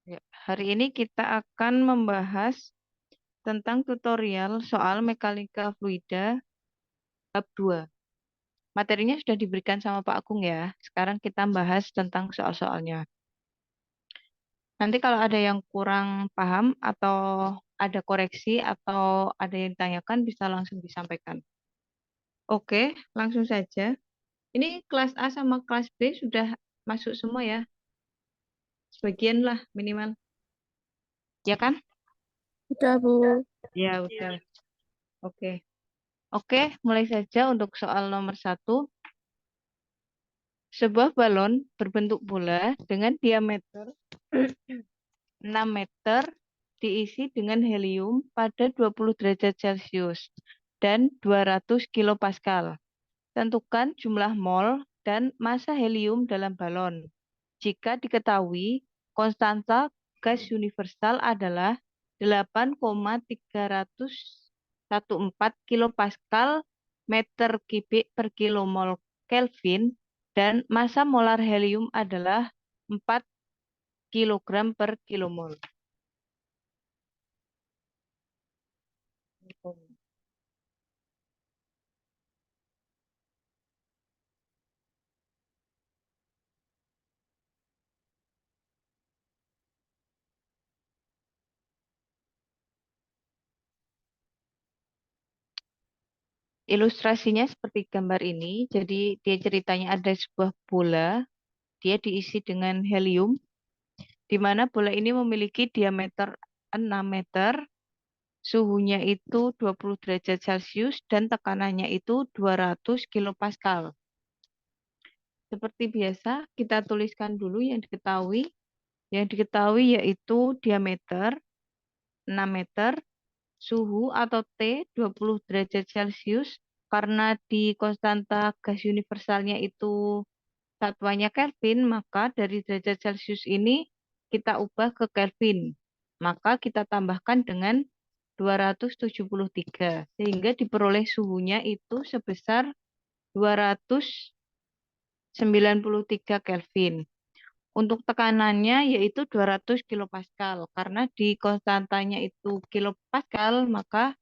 Ya, hari ini kita akan membahas tentang tutorial soal mekanika fluida bab 2. Materinya sudah diberikan sama Pak Agung ya. Sekarang kita bahas tentang soal-soalnya. Nanti kalau ada yang kurang paham atau ada koreksi atau ada yang ditanyakan bisa langsung disampaikan. Oke, langsung saja. Ini kelas A sama kelas B sudah masuk semua ya. Sebagian lah minimal. Ya kan? Udah, Bu. Ya, udah. Oke. Oke, mulai saja untuk soal nomor 1. Sebuah balon berbentuk bola dengan diameter 6 meter diisi dengan helium pada 20 derajat Celcius dan 200 kilopascal. Tentukan jumlah mol dan massa helium dalam balon. Jika diketahui konstanta gas universal adalah 8,314 kilopascal meter kubik per kilomol Kelvin dan massa molar helium adalah 4 kilogram per kilomol. Ilustrasinya seperti gambar ini. Jadi dia ceritanya ada sebuah bola, dia diisi dengan helium, di mana bola ini memiliki diameter 6 meter, suhunya itu 20 derajat Celcius dan tekanannya itu 200 kilopascal. Seperti biasa, kita tuliskan dulu yang diketahui. Yang diketahui yaitu diameter 6 meter, suhu atau T 20 derajat Celcius, karena di konstanta gas universalnya itu satuannya Kelvin, maka dari derajat Celcius ini kita ubah ke Kelvin. Maka kita tambahkan dengan 273 sehingga diperoleh suhunya itu sebesar 293 Kelvin. Untuk tekanannya yaitu 200 kilopascal. Karena di konstantanya itu kilopascal, maka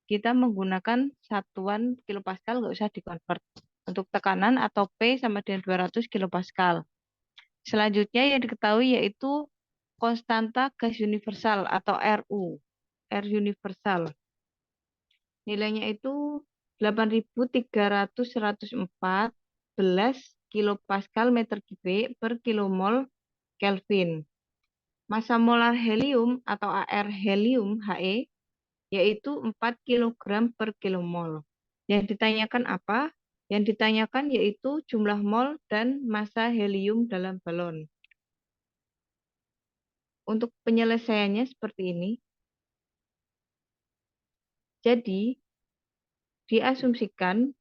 kita menggunakan satuan kilopascal, nggak usah dikonvert. Untuk tekanan atau P sama dengan 200 kilopascal. Selanjutnya yang diketahui yaitu konstanta gas universal atau RU. R universal. Nilainya itu 8.314 kilopascal meter kubik per kilomol Kelvin. Massa molar helium atau AR helium He yaitu 4 kilogram per kilomol. Yang ditanyakan apa? Yang ditanyakan yaitu jumlah mol dan massa helium dalam balon. Untuk penyelesaiannya seperti ini. Jadi, diasumsikan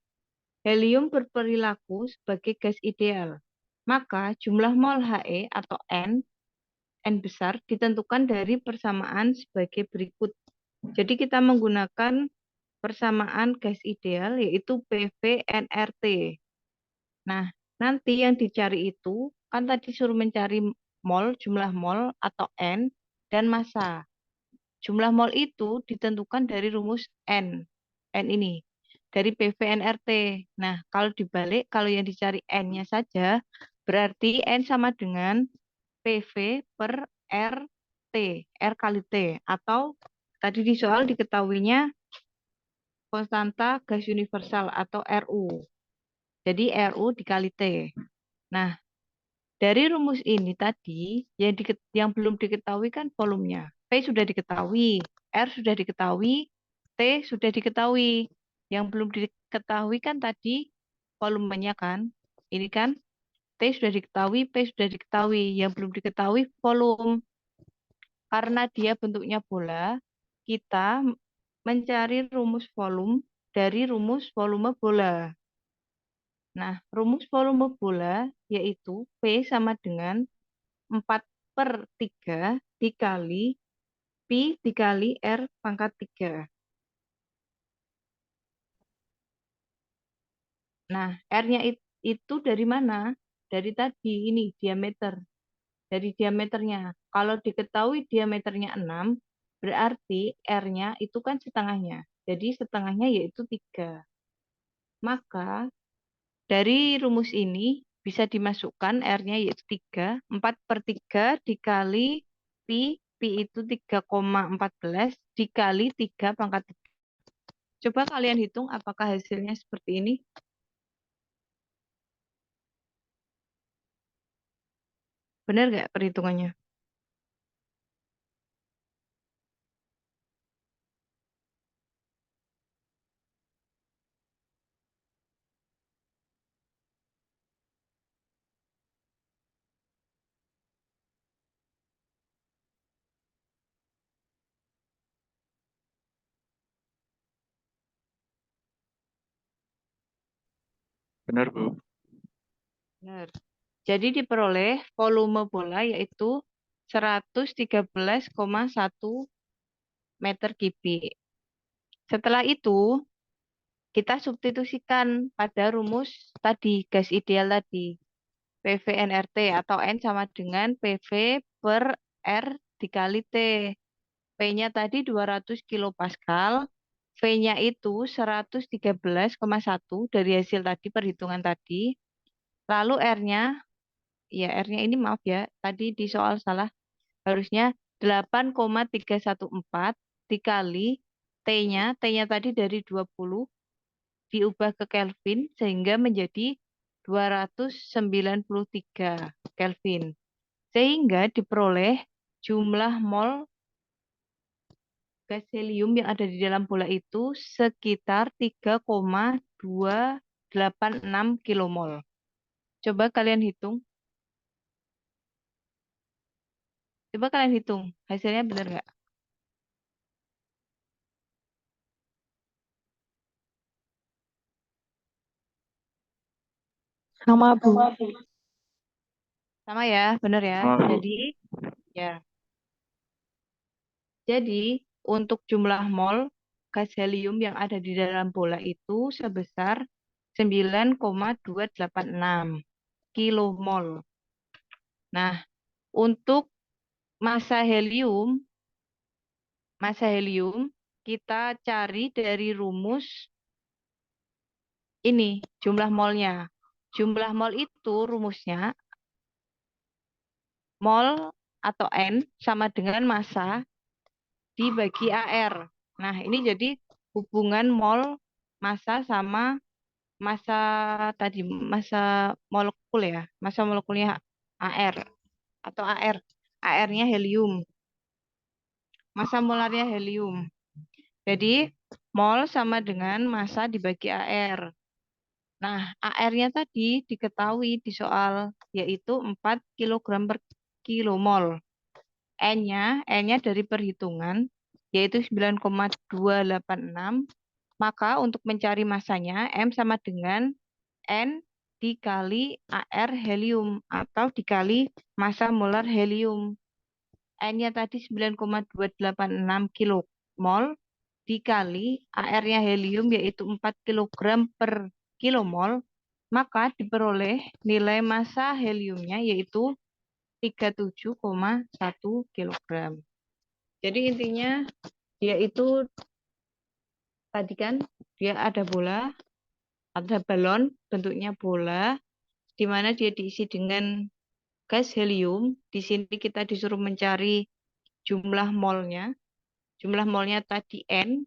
helium berperilaku sebagai gas ideal. Maka jumlah mol He atau N besar ditentukan dari persamaan sebagai berikut. Jadi kita menggunakan persamaan gas ideal yaitu PV-nRT. Nah, nanti yang dicari itu kan tadi suruh mencari mol, jumlah mol atau N dan massa. Jumlah mol itu ditentukan dari rumus N. N ini dari PV-nRT. Nah, kalau dibalik, kalau yang dicari N-nya saja, berarti N sama dengan PV per RT, R kali T. Atau tadi di soal diketahuinya konstanta gas universal atau RU. Jadi RU dikali T. Nah, dari rumus ini tadi yang belum diketahui kan volumenya. P sudah diketahui, R sudah diketahui, T sudah diketahui. Yang belum diketahui kan tadi volumenya kan. Ini kan T sudah diketahui, P sudah diketahui. Yang belum diketahui volume. Karena dia bentuknya bola, kita mencari rumus volume dari rumus volume bola. Nah, rumus volume bola yaitu P sama dengan 4 per 3 dikali Pi dikali R pangkat 3. Nah, R-nya itu dari mana? Dari tadi ini diameter. Dari diameternya. Kalau diketahui diameternya 6, berarti R-nya itu kan setengahnya. Jadi setengahnya yaitu 3. Maka dari rumus ini bisa dimasukkan R-nya yaitu 3. 4 per 3 dikali Pi. Pi itu 3,14 dikali 3 pangkat 3. Coba kalian hitung apakah hasilnya seperti ini. Benar nggak perhitungannya? Benar, Bu. Benar. Jadi diperoleh volume bola yaitu 113,1 meter kubik. Setelah itu, kita substitusikan pada rumus tadi, gas ideal tadi. PV nRT atau N sama dengan PV per R dikali T. P-nya tadi 200 kilopascal, V-nya itu 113,1 dari hasil tadi, perhitungan tadi. Lalu R-nya, ya R-nya ini maaf ya, tadi di soal salah, harusnya 8,314 dikali T-nya tadi dari 20 diubah ke Kelvin sehingga menjadi 293 Kelvin. Sehingga diperoleh jumlah mol gas helium yang ada di dalam bola itu sekitar 3,286 kilomol. Coba kalian hitung. Coba kalian hitung. Hasilnya benar nggak? Sama, Bu. Sama ya, benar ya. Sama, Bu. Ya. Jadi untuk jumlah mol gas helium yang ada di dalam bola itu sebesar 9,286 kilomol. Nah, untuk massa helium, kita cari dari rumus ini, jumlah molnya. Jumlah mol itu rumusnya mol atau N sama dengan massa dibagi AR. Nah, ini jadi hubungan mol massa sama massa tadi, massa molekul ya, massa molekulnya AR atau AR. AR-nya helium, massa molarnya helium. Jadi, mol sama dengan massa dibagi AR. Nah, AR-nya tadi diketahui di soal, yaitu 4 kilogram per kilomol. N-nya dari perhitungan, yaitu 9,286. Maka untuk mencari masanya, M sama dengan N dikali AR helium atau dikali massa molar helium. N-nya tadi 9,286 kilomol dikali AR-nya helium yaitu 4 kilogram per kilomol, maka diperoleh nilai massa heliumnya yaitu 37,1 kilogram. Jadi intinya dia itu tadi kan dia ada bola, ada balon bentuknya bola di mana dia diisi dengan gas helium. Di sini kita disuruh mencari jumlah molnya. Jumlah molnya tadi N.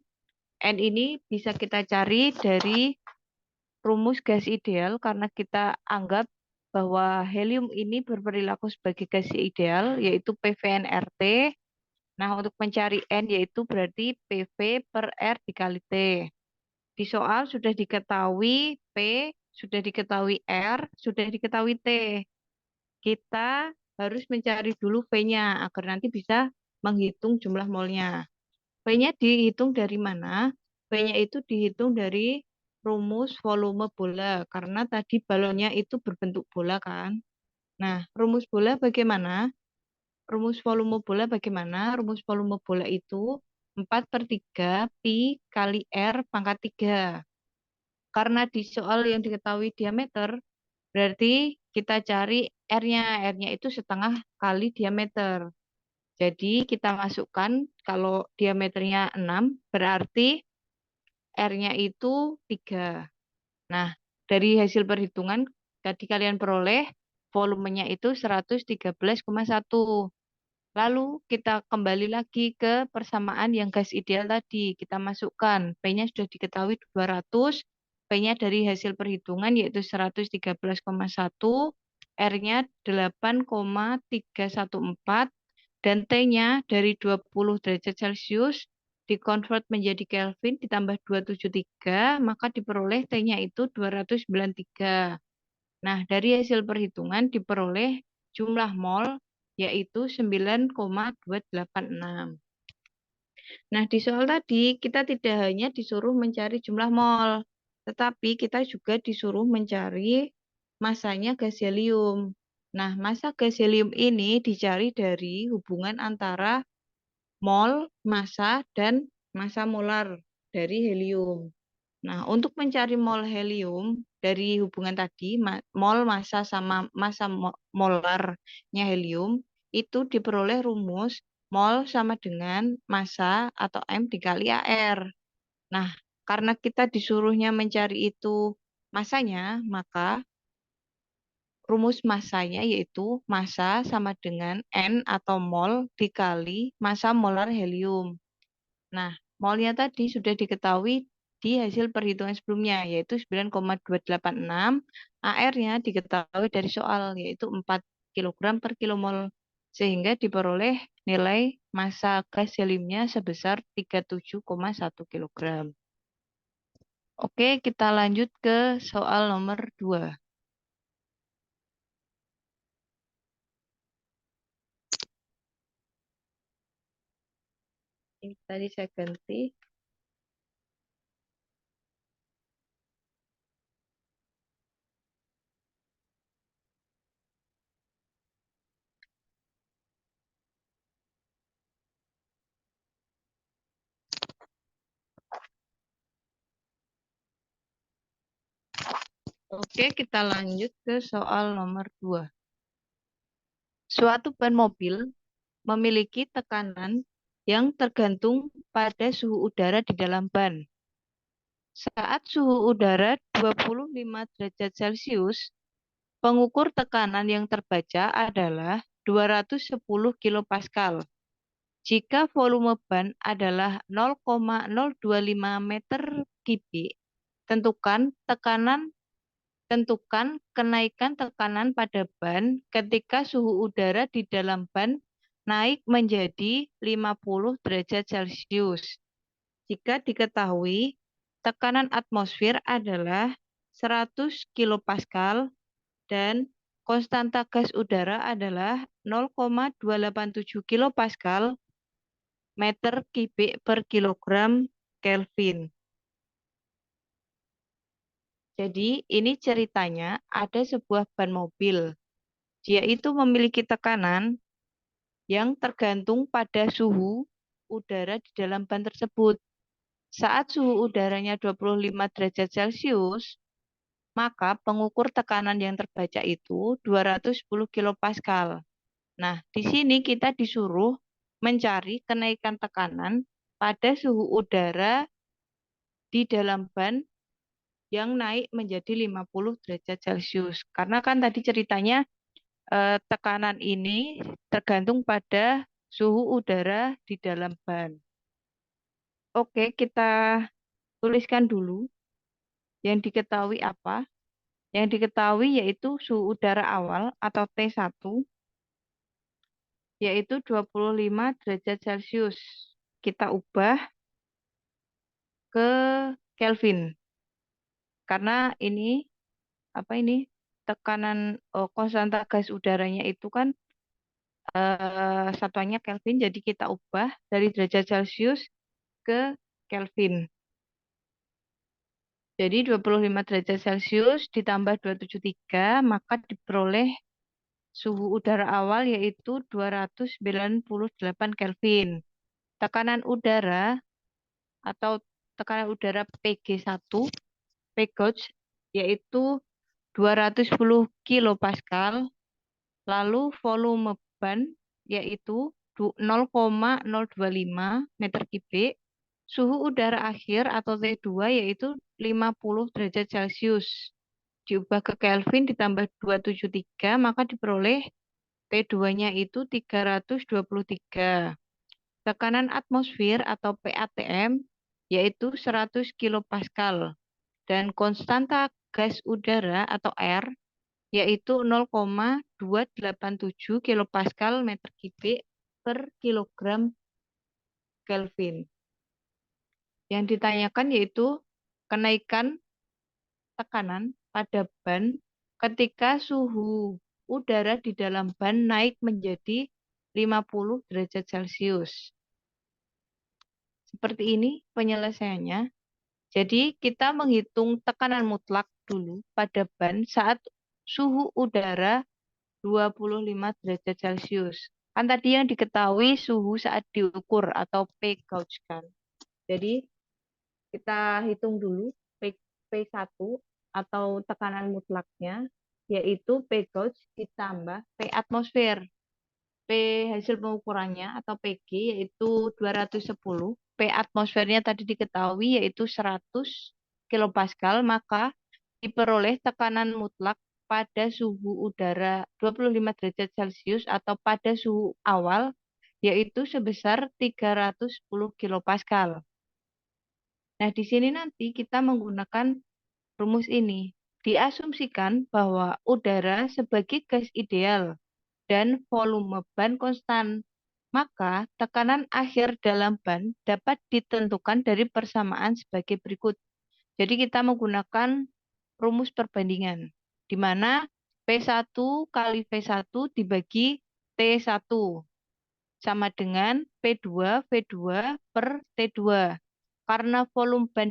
N ini bisa kita cari dari rumus gas ideal karena kita anggap bahwa helium ini berperilaku sebagai gas ideal yaitu PVnRT. Nah, untuk mencari N yaitu berarti PV per R dikali T. Di soal sudah diketahui P, sudah diketahui R, sudah diketahui T. Kita harus mencari dulu V-nya agar nanti bisa menghitung jumlah molnya. V-nya dihitung dari mana? V-nya itu dihitung dari rumus volume bola karena tadi balonnya itu berbentuk bola kan. Nah, rumus bola bagaimana? Rumus volume bola bagaimana? Rumus volume bola itu 4 per 3 pi kali R pangkat 3. Karena di soal yang diketahui diameter, berarti kita cari R-nya. R-nya itu setengah kali diameter. Jadi kita masukkan kalau diameternya 6 berarti R-nya itu 3. Nah, dari hasil perhitungan tadi kalian peroleh volumenya itu 113,1. Lalu kita kembali lagi ke persamaan yang gas ideal tadi. Kita masukkan P-nya sudah diketahui 200, P-nya dari hasil perhitungan yaitu 113,1, R-nya 8,314, dan T-nya dari 20 derajat Celcius dikonvert menjadi Kelvin ditambah 273, maka diperoleh T-nya itu 293. Nah, dari hasil perhitungan diperoleh jumlah mol yaitu 9,286. Nah, di soal tadi kita tidak hanya disuruh mencari jumlah mol, tetapi kita juga disuruh mencari masanya gas helium. Nah, massa gas helium ini dicari dari hubungan antara mol, massa, dan massa molar dari helium. Nah, untuk mencari mol helium dari hubungan tadi, mol massa sama massa molarnya helium, itu diperoleh rumus mol sama dengan massa atau M dikali AR. Nah, karena kita disuruhnya mencari itu massanya, maka rumus massanya yaitu massa sama dengan N atau mol dikali massa molar helium. Nah, molnya tadi sudah diketahui di hasil perhitungan sebelumnya, yaitu 9,286. AR-nya diketahui dari soal, yaitu 4 kilogram per kilomol. Sehingga diperoleh nilai massa gas heliumnya sebesar 37,1 kilogram. Oke, kita lanjut ke soal nomor 2. Ini tadi saya ganti. Oke, kita lanjut ke soal nomor 2. Suatu ban mobil memiliki tekanan yang tergantung pada suhu udara di dalam ban. Saat suhu udara 25 derajat Celcius, pengukur tekanan yang terbaca adalah 210 kilopascal. Jika volume ban adalah 0,025 meter kubik, tentukan kenaikan tekanan pada ban ketika suhu udara di dalam ban naik menjadi 50 derajat Celcius. Jika diketahui tekanan atmosfer adalah 100 kilopascal dan konstanta gas udara adalah 0,287 kilopascal meter kubik per kilogram Kelvin. Jadi ini ceritanya ada sebuah ban mobil. Dia itu memiliki tekanan yang tergantung pada suhu udara di dalam ban tersebut. Saat suhu udaranya 25 derajat Celcius, maka pengukur tekanan yang terbaca itu 210 kilopascal. Nah, di sini kita disuruh mencari kenaikan tekanan pada suhu udara di dalam ban yang naik menjadi 50 derajat Celcius. Karena kan tadi ceritanya tekanan ini tergantung pada suhu udara di dalam ban. Oke, kita tuliskan dulu yang diketahui apa. Yang diketahui yaitu suhu udara awal atau T1 yaitu 25 derajat Celcius. Kita ubah ke Kelvin. Karena ini apa ini tekanan konstanta gas udaranya itu kan satuannya Kelvin, jadi kita ubah dari derajat Celcius ke Kelvin. Jadi 25 derajat Celcius ditambah 273 maka diperoleh suhu udara awal yaitu 298 Kelvin. Tekanan udara atau tekanan udara PG1, PGOJ, yaitu 210 kilopascal. Lalu volume ban yaitu 0,025 meter kubik. Suhu udara akhir atau T2 yaitu 50 derajat Celcius. Diubah ke Kelvin ditambah 273, maka diperoleh T2-nya itu 323. Tekanan atmosfer atau PATM yaitu 100 kilopascal. Dan konstanta gas udara atau R yaitu 0,287 kilopascal meter kubik per kilogram Kelvin. Yang ditanyakan yaitu kenaikan tekanan pada ban ketika suhu udara di dalam ban naik menjadi 50 derajat Celcius. Seperti ini penyelesaiannya. Jadi kita menghitung tekanan mutlak dulu pada ban saat suhu udara 25 derajat Celcius. Kan tadi yang diketahui suhu saat diukur atau P gauge kan. Jadi kita hitung dulu P1 atau tekanan mutlaknya, yaitu P gauge ditambah P atmosfer. P hasil pengukurannya atau PG yaitu 210. P atmosfernya tadi diketahui yaitu 100 kilopascal, maka diperoleh tekanan mutlak pada suhu udara 25 derajat Celcius atau pada suhu awal yaitu sebesar 310 kilopascal. Nah, di sini nanti kita menggunakan rumus ini. Diasumsikan bahwa udara sebagai gas ideal dan volume ban konstan, maka tekanan akhir dalam ban dapat ditentukan dari persamaan sebagai berikut. Jadi kita menggunakan rumus perbandingan, di mana P1 kali V1 dibagi T1 sama dengan P2 V2 per T2. Karena volume ban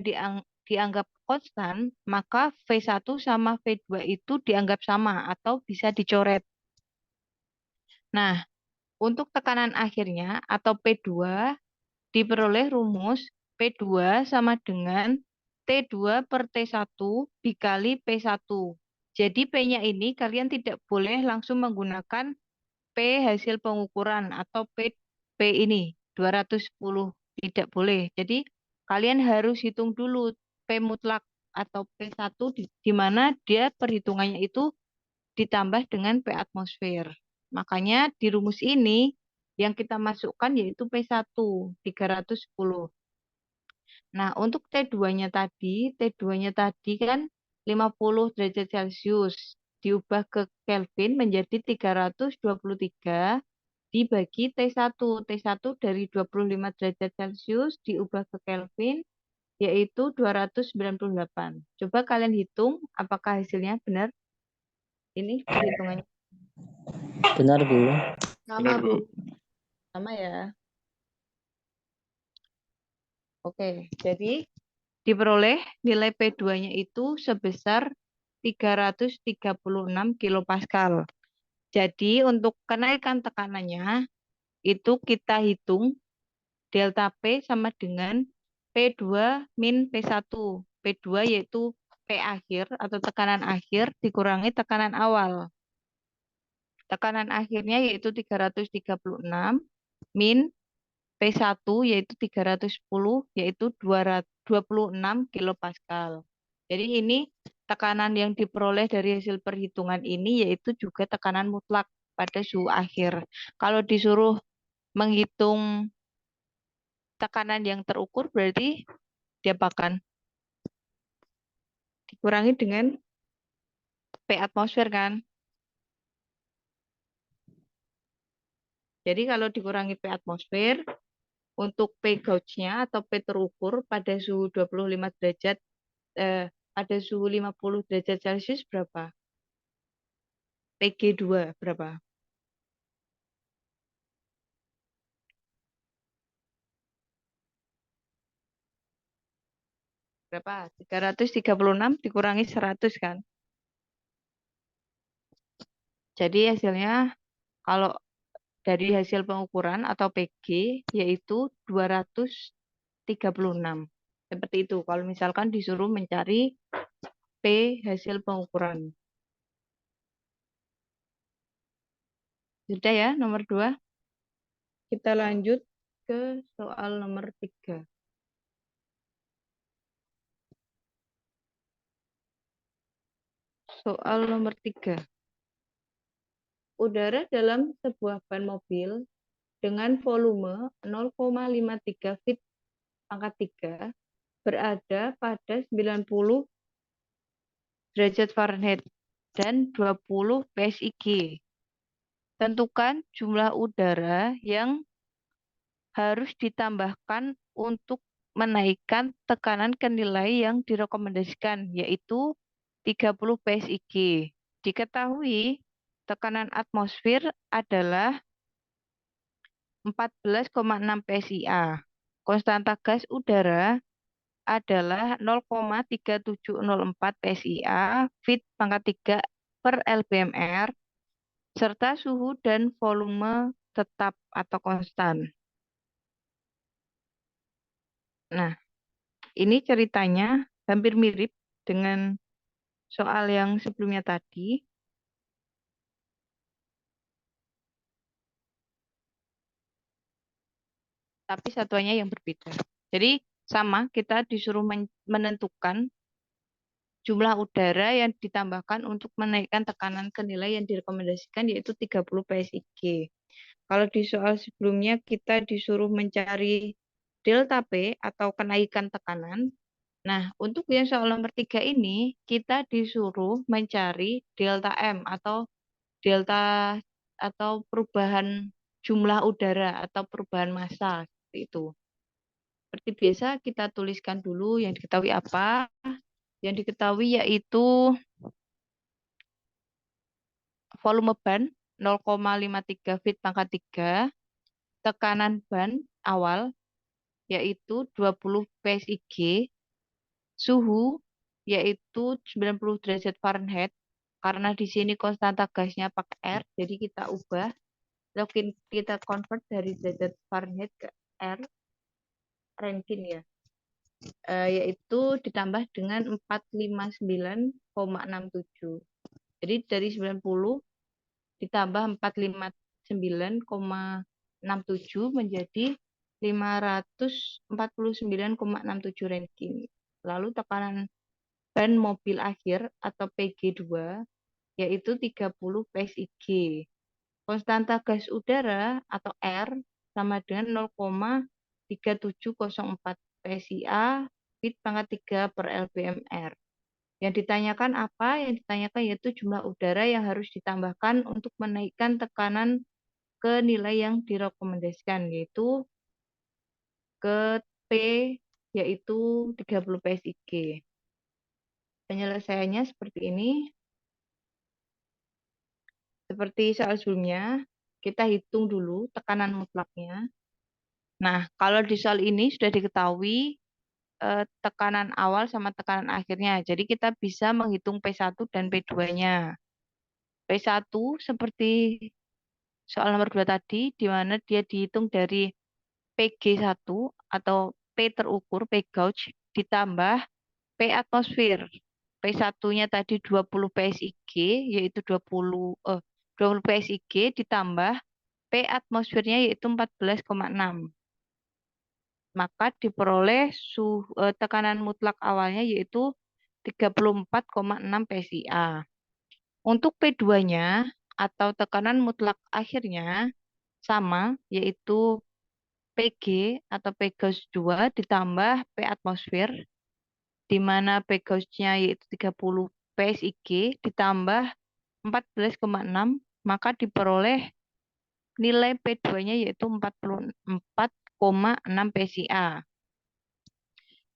dianggap konstan, maka V1 sama V2 itu dianggap sama atau bisa dicoret. Nah, untuk tekanan akhirnya atau P2 diperoleh rumus P2 sama dengan T2 per T1 dikali P1. Jadi P-nya ini kalian tidak boleh langsung menggunakan P hasil pengukuran atau P ini 210. Tidak boleh. Jadi kalian harus hitung dulu P mutlak atau P1 di mana dia perhitungannya itu ditambah dengan P atmosfer. Makanya di rumus ini yang kita masukkan yaitu P1 310. Nah, untuk T2-nya tadi kan 50 derajat Celcius diubah ke Kelvin menjadi 323 dibagi T1. T1 dari 25 derajat Celcius diubah ke Kelvin yaitu 298. Coba kalian hitung apakah hasilnya benar? Ini perhitungannya Benar, Bu. sama, Bu. Sama ya. Oke, jadi diperoleh nilai P2-nya itu sebesar 336 kilopascal. Jadi untuk kenaikan tekanannya itu kita hitung delta P sama dengan P2 min P1. P2 yaitu P akhir atau tekanan akhir dikurangi tekanan awal. Tekanan akhirnya yaitu 336 min P1 yaitu 310 yaitu 26 kilopascal. Jadi ini tekanan yang diperoleh dari hasil perhitungan ini yaitu juga tekanan mutlak pada suhu akhir. Kalau disuruh menghitung tekanan yang terukur berarti diapakan? Dikurangi dengan P atmosfer kan? Jadi kalau dikurangi P atmosfer untuk P gauge-nya atau P terukur pada suhu 25 derajat pada suhu 50 derajat Celcius berapa? PG2 berapa? Berapa? 336 dikurangi 100 kan? Jadi hasilnya kalau dari hasil pengukuran atau PG yaitu 236. Seperti itu. Kalau misalkan disuruh mencari P hasil pengukuran. Sudah ya nomor 2. Kita lanjut ke soal nomor 3. Soal nomor 3. Udara dalam sebuah ban mobil dengan volume 0,53 feet pangkat 3 berada pada 90 derajat Fahrenheit dan 20 PSIG. Tentukan jumlah udara yang harus ditambahkan untuk menaikkan tekanan ke nilai yang direkomendasikan, yaitu 30 PSIG. Diketahui tekanan atmosfer adalah 14,6 PSIA. Konstanta gas udara adalah 0,3704 PSIA fit pangkat 3 per LBMR, serta suhu dan volume tetap atau konstan. Nah, ini ceritanya hampir mirip dengan soal yang sebelumnya tadi, tapi satuannya yang berbeda. Jadi sama, kita disuruh menentukan jumlah udara yang ditambahkan untuk menaikkan tekanan ke nilai yang direkomendasikan, yaitu 30 PSIG. Kalau di soal sebelumnya kita disuruh mencari delta P atau kenaikan tekanan. Nah, untuk yang soal nomor 3 ini, kita disuruh mencari delta M atau delta atau perubahan jumlah udara atau perubahan massa seperti itu. Seperti biasa kita tuliskan dulu yang diketahui apa. Yang diketahui yaitu volume ban 0,53 feet pangkat 3, tekanan ban awal yaitu 20 PSIG, suhu yaitu 90 derajat Fahrenheit. Karena di sini konstanta gasnya pakai R, jadi kita ubah, kita convert dari derajat Fahrenheit ke R, Rankine ya. Yaitu ditambah dengan 459,67. Jadi dari 90 ditambah 459,67 menjadi 549,67 Rankine. Lalu tekanan ban mobil akhir atau PG2 yaitu 30 PSIG. Konstanta gas udara atau R sama dengan 0,3704 PSIA fit pangkat 3 per LBMR. Yang ditanyakan apa? Yang ditanyakan yaitu jumlah udara yang harus ditambahkan untuk menaikkan tekanan ke nilai yang direkomendasikan, yaitu ke P yaitu 30 PSIG. Penyelesaiannya seperti ini. Seperti soal sebelumnya, kita hitung dulu tekanan mutlaknya. Nah, kalau di soal ini sudah diketahui tekanan awal sama tekanan akhirnya. Jadi kita bisa menghitung P1 dan P2-nya. P1 seperti soal nomor 2 tadi, di mana dia dihitung dari PG1 atau P terukur, P gauge, ditambah P atmosfer. P1-nya tadi 20 PSIG, yaitu 20 PSIG ditambah P atmosfernya yaitu 14,6. Maka diperoleh tekanan mutlak awalnya yaitu 34,6 PSIA. Untuk P2-nya atau tekanan mutlak akhirnya sama, yaitu PG atau P gauge 2 ditambah P atmosfer, di mana P gauge-nya yaitu 30 PSIG ditambah 14,6, maka diperoleh nilai P2-nya yaitu 44,6 PSIA.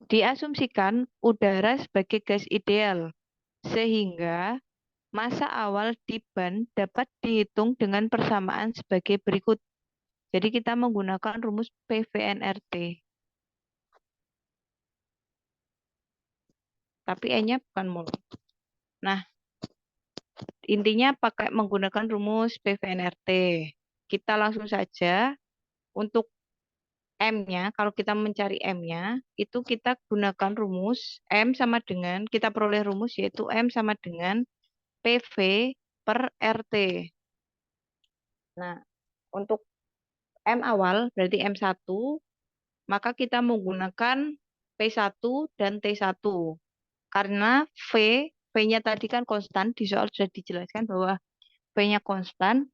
Diasumsikan udara sebagai gas ideal, sehingga massa awal di ban dapat dihitung dengan persamaan sebagai berikut. Jadi kita menggunakan rumus PVNRT. Tapi E-nya bukan mol. Nah, intinya pakai menggunakan rumus PVNRT. Kita langsung saja untuk M-nya, kalau kita mencari M-nya, itu kita gunakan rumus M sama dengan, kita peroleh rumus yaitu M sama dengan PV per RT. Nah, untuk M awal berarti M1, maka kita menggunakan P1 dan T1. Karena V-nya tadi kan konstan, di soal sudah dijelaskan bahwa V-nya konstan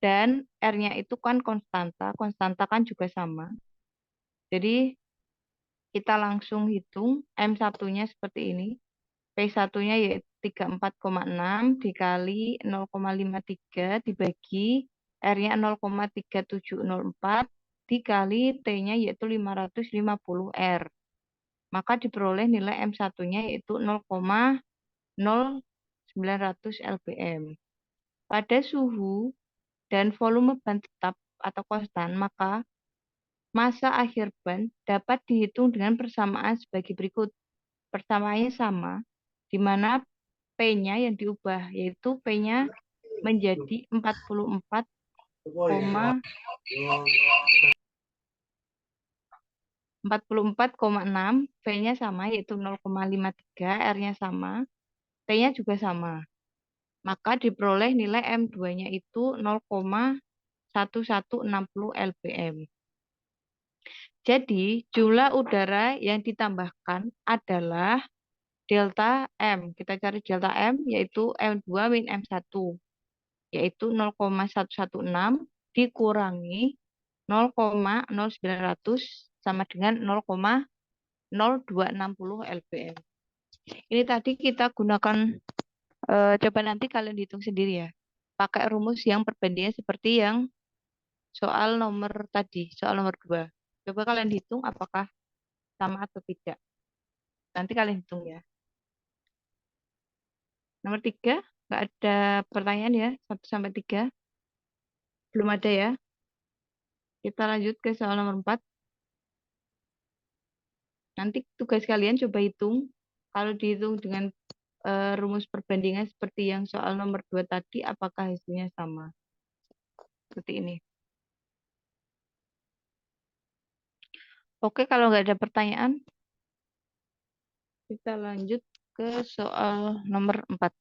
dan R-nya itu kan konstanta. Konstanta kan juga sama. Jadi kita langsung hitung M1-nya seperti ini. P1-nya yaitu 34,6 dikali 0,53 dibagi R-nya 0,3704 dikali T-nya yaitu 550 R. Maka diperoleh nilai M1-nya yaitu 0,0900 lbm. Pada suhu dan volume ban tetap atau konstan, maka massa akhir ban dapat dihitung dengan persamaan sebagai berikut. Persamaannya sama, di mana P-nya yang diubah, yaitu P-nya menjadi 44,6, V-nya sama, yaitu 0,53, R-nya sama, T-nya juga sama. Maka diperoleh nilai M2-nya itu 0,1160 lbm. Jadi, jumlah udara yang ditambahkan adalah delta M. Kita cari delta M, yaitu M2 min M1, yaitu 0,116 dikurangi 0,0900 sama dengan 0,0260 lbm. Ini tadi kita gunakan, coba nanti kalian hitung sendiri ya. Pakai rumus yang perbandingan seperti yang soal nomor tadi, soal nomor 2. Coba kalian hitung apakah sama atau tidak. Nanti kalian hitung ya. Nomor 3, nggak ada pertanyaan ya, 1 sampai 3. Belum ada ya. Kita lanjut ke soal nomor 4. Nanti tugas kalian coba hitung. Kalau dihitung dengan rumus perbandingan seperti yang soal nomor 2 tadi, apakah hasilnya sama? Seperti ini. Oke, kalau nggak ada pertanyaan, kita lanjut ke soal nomor 4.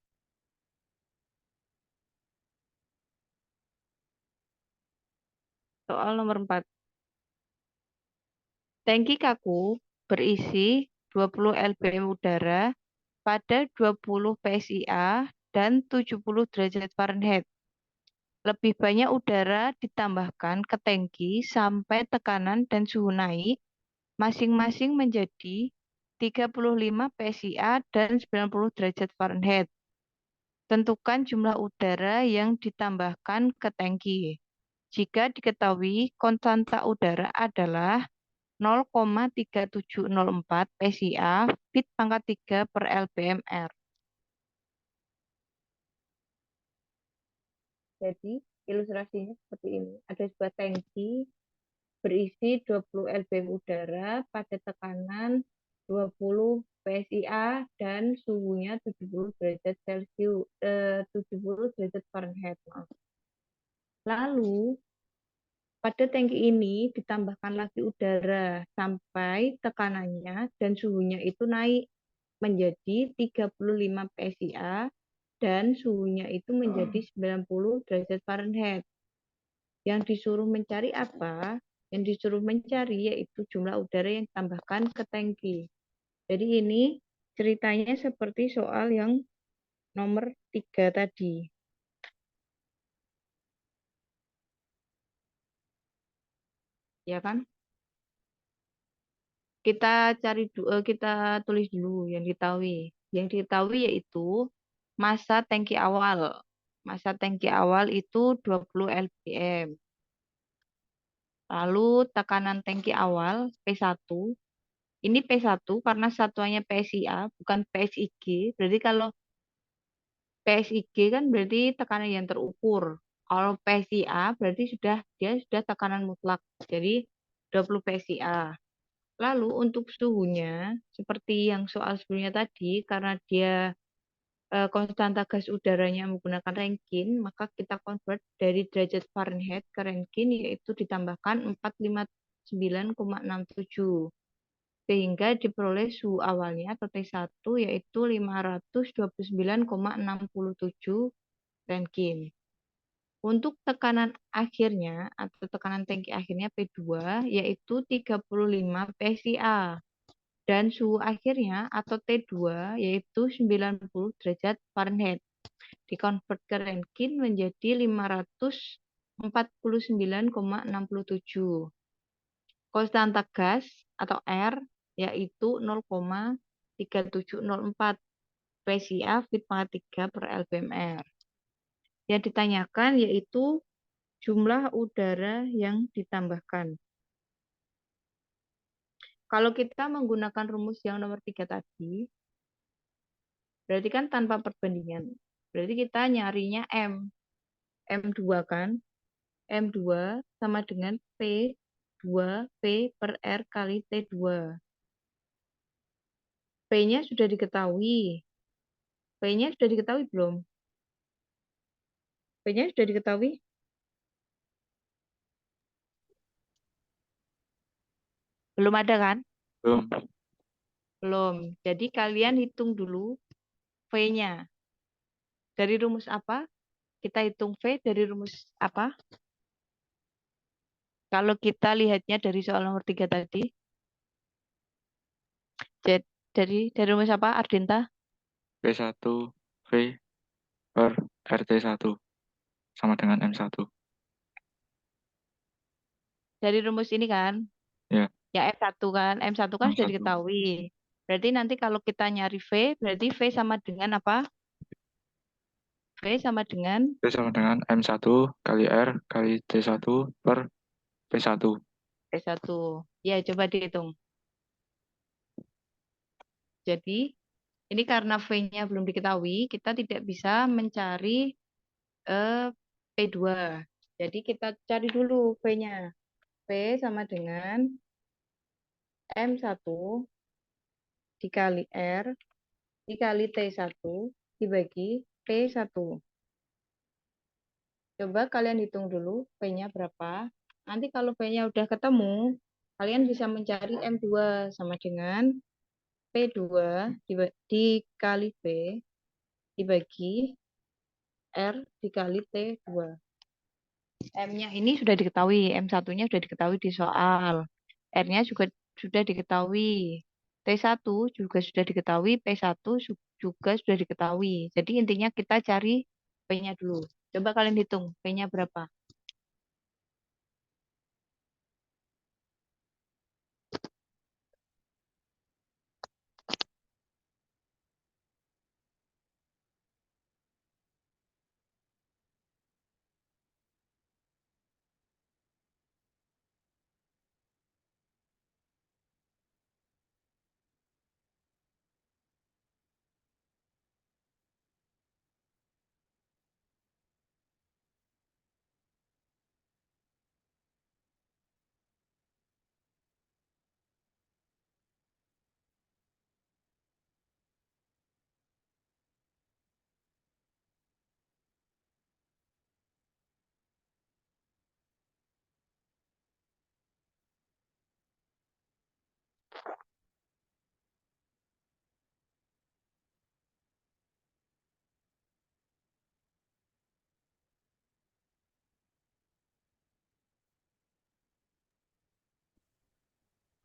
Soal nomor 4. Tangki kaku berisi 20 lbm udara pada 20 PSIA dan 70 derajat Fahrenheit. Lebih banyak udara ditambahkan ke tangki sampai tekanan dan suhu naik masing-masing menjadi 35 PSIA dan 90 derajat Fahrenheit. Tentukan jumlah udara yang ditambahkan ke tangki. Jika diketahui konstanta udara adalah 0,3704 PSIA bit pangkat 3 per lbmr. Jadi ilustrasinya seperti ini. Ada sebuah tangki berisi 20 lbm udara pada tekanan 20 PSIA dan suhunya 70 derajat Celcius, 70 derajat Fahrenheit. Maaf. Lalu pada tangki ini ditambahkan lagi udara sampai tekanannya dan suhunya itu naik menjadi 35 PSIA dan suhunya itu menjadi 90 derajat Fahrenheit. Yang disuruh mencari apa? Yang disuruh mencari yaitu jumlah udara yang ditambahkan ke tangki. Jadi ini ceritanya seperti soal yang nomor 3 tadi. Ya kan? Kita kita tulis dulu yang diketahui. Yang diketahui yaitu massa tangki awal. Massa tangki awal itu 20 lbm. Lalu tekanan tangki awal P1. Ini P1 karena satuannya PSIA bukan PSIG. Berarti kalau PSIG kan berarti tekanan yang terukur. Kalau PSIA berarti dia sudah tekanan mutlak. Jadi 20 PSIA. Lalu untuk suhunya seperti yang soal sebelumnya tadi karena dia konstanta gas udaranya menggunakan Rankine, maka kita convert dari derajat Fahrenheit ke Rankine yaitu ditambahkan 459,67 sehingga diperoleh suhu awalnya atau T1 yaitu 529,67 Rankine. Untuk tekanan akhirnya atau tekanan tangki akhirnya P2 yaitu 35 PSIA dan suhu akhirnya atau T2 yaitu 90 derajat Fahrenheit. Dikonvert ke Rankine menjadi 549,67. Konstanta gas atau R yaitu 0,3704 PSIA Fit pangkat 3 per LBMR. Yang ditanyakan yaitu jumlah udara yang ditambahkan. Kalau kita menggunakan rumus yang nomor 3 tadi, berarti kan tanpa perbandingan. Berarti kita nyarinya M. M2 kan? M2 sama dengan P2P per R kali T2. P-nya sudah diketahui. P-nya sudah diketahui belum? P-nya sudah diketahui? Belum ada kan? Belum. Belum. Jadi kalian hitung dulu V-nya. Dari rumus apa? Kita hitung V dari rumus apa? Kalau kita lihatnya dari soal nomor 3 tadi. Jadi, dari rumus apa, Ardinta? P1 V per RT1 sama dengan M1. Dari rumus ini kan? Ya, Ya M1 kan? M1 kan sudah M1. diketahui. Berarti nanti kalau kita nyari V, berarti V sama dengan apa? V sama dengan P sama dengan M1 kali R kali T1 per P1. V1. Ya, coba dihitung. Jadi, ini karena V-nya belum diketahui, kita tidak bisa mencari P2. Jadi, kita cari dulu V-nya. V sama dengan M1 dikali R dikali T1 dibagi P1. Coba kalian hitung dulu P-nya berapa. Nanti kalau P-nya udah ketemu, kalian bisa mencari M2 sama dengan P2 dikali P dibagi R dikali T2. M-nya ini sudah diketahui, M1-nya sudah diketahui di soal. R-nya juga sudah diketahui. T1 juga sudah diketahui, P1 juga sudah diketahui. Jadi intinya kita cari P-nya dulu. Coba kalian hitung P-nya berapa.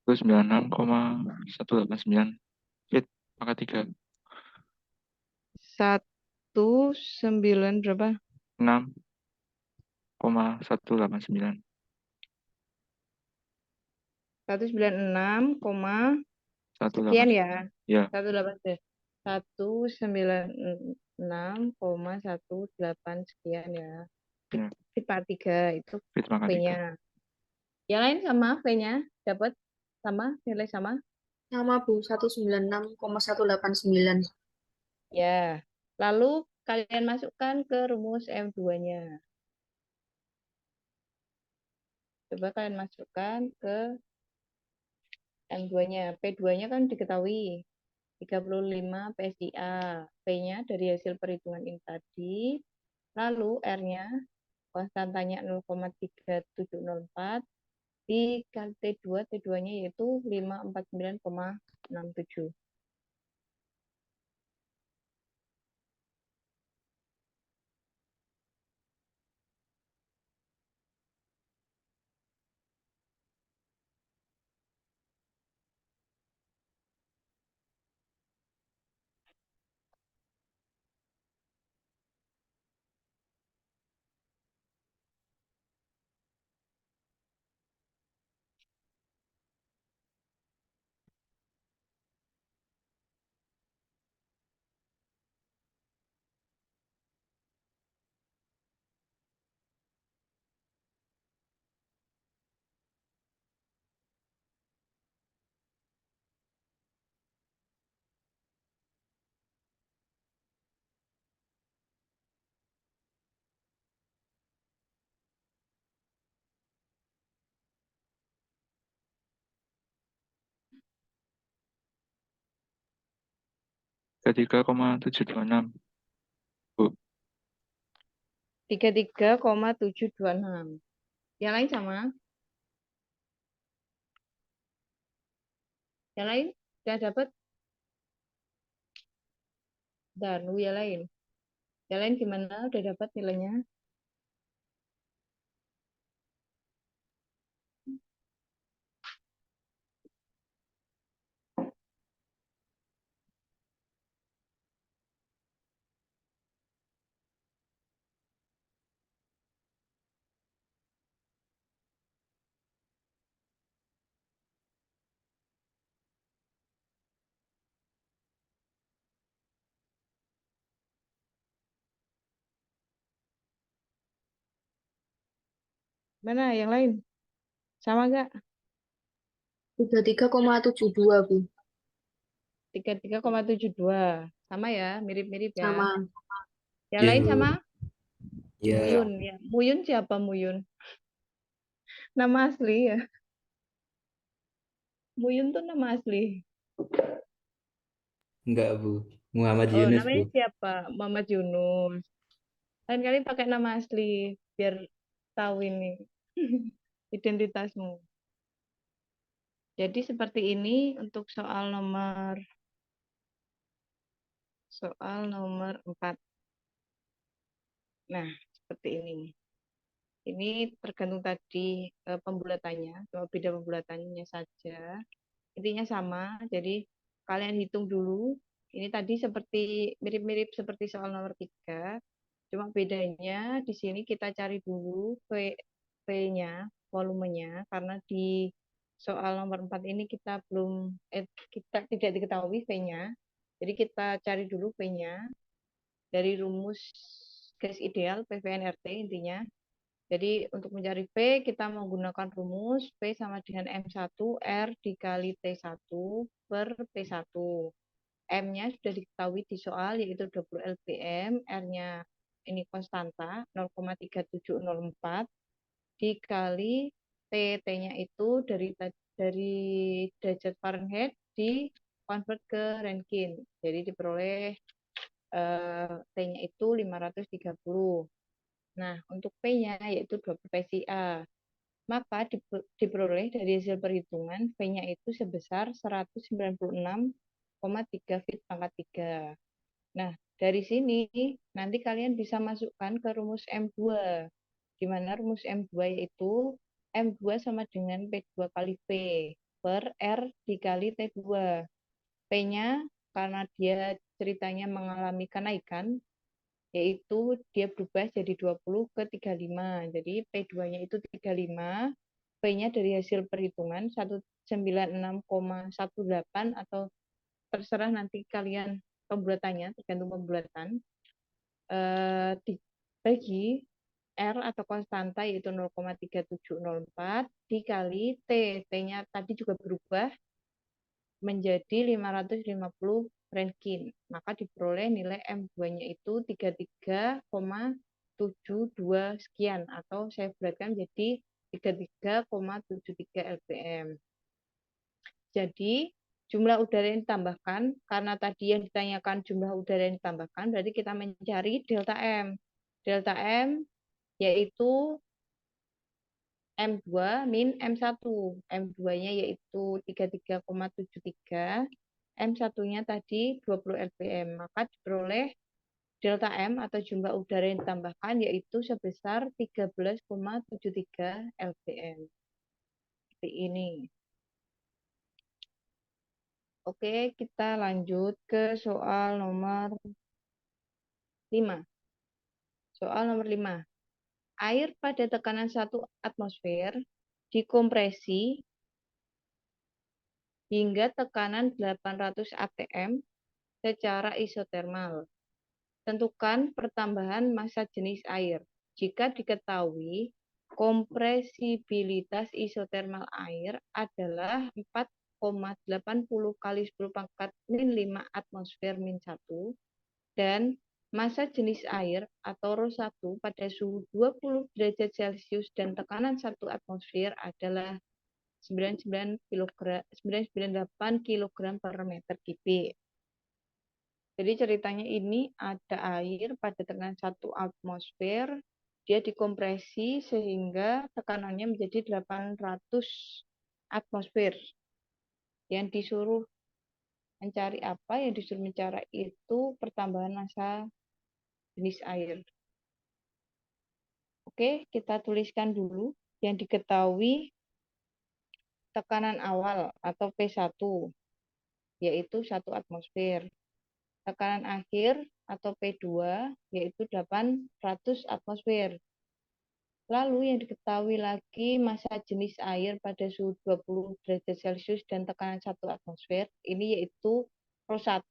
Itu 96,189 Fit pangkat 3. 19 berapa? 6,189. 196, sekian 189. ya. Ya, 196,188 sekian ya. ya. Fit part 3 itu Fit pangkat 3. V-nya. Yang lain sama V-nya dapat sama nilai sama? Sama Bu, 196,189. Ya. Lalu kalian masukkan ke rumus M2-nya. Coba kalian masukkan ke M2-nya. P2-nya kan diketahui 35 PSIA. P-nya dari hasil perhitungan ini tadi. Lalu R-nya konstantanya 0,3704 dikali T2, T2-nya yaitu 549,67. 33,726. Bu, 33,726. Yang lain sama? Yang lain sudah dapat? Dan yang lain. Yang lain gimana? Udah dapat nilainya? Mana yang lain? Sama nggak? 33,72, Bu. 33,72. Sama ya, mirip-mirip ya. Sama. Yang Iya, lain Bu. sama? Iya. Muyun ya. Muyun siapa Muyun? Nama asli ya. Muyun tuh nama asli. Enggak, Bu. Muhammad Oh, Yunus, Bu. namanya siapa? Muhammad Yunus. Lain kali pakai nama asli biar tahu ini identitasmu. Jadi seperti ini untuk soal nomor 4. Nah, seperti ini. Ini tergantung tadi pembulatannya, cuma beda pembulatannya saja. Intinya sama, jadi kalian hitung dulu. Ini tadi seperti mirip-mirip seperti soal nomor 3. Cuma bedanya di sini kita cari dulu V-nya, volumenya, karena di soal nomor 4 ini kita kita tidak diketahui V-nya. Jadi kita cari dulu V-nya dari rumus gas ideal PVNRT intinya. Jadi untuk mencari V kita menggunakan rumus V sama dengan M1 R dikali T1 per P1. M-nya sudah diketahui di soal yaitu 20 lbm, R-nya ini konstanta 0,3704 dikali T-nya itu dari derajat Fahrenheit di convert ke Rankine. Jadi diperoleh T-nya itu 530. Nah, untuk P-nya yaitu 20 PSIA. Maka diperoleh dari hasil perhitungan V-nya itu sebesar 196,3 Fit pangkat 3. Nah, dari sini nanti kalian bisa masukkan ke rumus M2. Di mana rumus M2 yaitu M2 sama dengan P2 kali V per R dikali T2. P-nya karena dia ceritanya mengalami kenaikan, yaitu dia berubah jadi 20 ke 35. Jadi P2-nya itu 35, P-nya dari hasil perhitungan 196,18 atau terserah nanti kalian pembulatannya, tergantung pembulatan. Dibagi R atau konstanta yaitu 0,3704 dikali T. T-nya tadi juga berubah menjadi 550 Rankine. Maka diperoleh nilai M2-nya itu 33,72 sekian atau saya bulatkan menjadi 33,73 lbm. Jadi jumlah udara yang ditambahkan, karena tadi yang ditanyakan jumlah udara yang ditambahkan, berarti kita mencari delta M. Delta M yaitu M2 min M1. M2-nya yaitu 33,73, M1-nya tadi 20 lbm. Maka diperoleh delta M atau jumlah udara yang ditambahkan yaitu sebesar 13,73 lbm. Seperti ini. Oke, kita lanjut ke soal nomor 5. Soal nomor 5. Air pada tekanan 1 atmosfer dikompresi hingga tekanan 800 atm secara isotermal. Tentukan pertambahan massa jenis air. Jika diketahui kompresibilitas isotermal air adalah 4,80 kali 10 pangkat min 5 atmosfer min 1 dan massa jenis air atau ρ1 pada suhu 20 derajat Celcius dan tekanan 1 atmosfer adalah 98 kg per meter kubik. Jadi ceritanya ini ada air pada tekanan 1 atmosfer, dia dikompresi sehingga tekanannya menjadi 800 atmosfer. Yang disuruh mencari apa? Yang disuruh mencari itu pertambahan massa jenis air. Oke, kita tuliskan dulu yang diketahui tekanan awal atau P1, yaitu 1 atmosfer. Tekanan akhir atau P2, yaitu 800 atmosfer. Lalu yang diketahui lagi massa jenis air pada suhu 20 derajat Celcius dan tekanan 1 atmosfer, ini yaitu ρ1,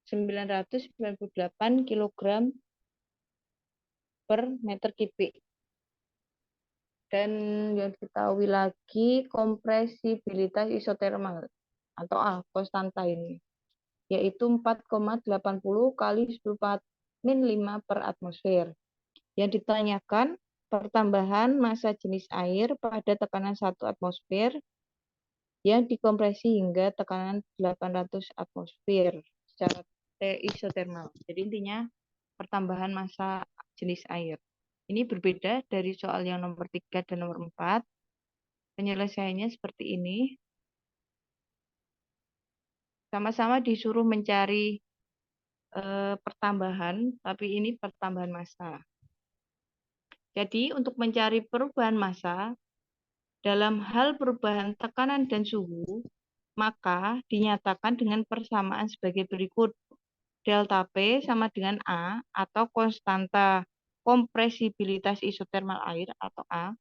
998 kg per meter kubik. Dan yang diketahui lagi kompresibilitas isotermal atau konstanta ini, yaitu 4,80 kali 10⁻⁵ per atmosfer. Yang ditanyakan pertambahan massa jenis air pada tekanan 1 atmosfer yang dikompresi hingga tekanan 800 atmosfer secara isotermal. Jadi intinya pertambahan massa jenis air. Ini berbeda dari soal yang nomor 3 dan nomor 4. Penyelesaiannya seperti ini. Sama-sama disuruh mencari pertambahan, tapi ini pertambahan massa. Jadi untuk mencari perubahan massa, dalam hal perubahan tekanan dan suhu, maka dinyatakan dengan persamaan sebagai berikut. Delta P sama dengan A atau konstanta kompresibilitas isotermal air atau A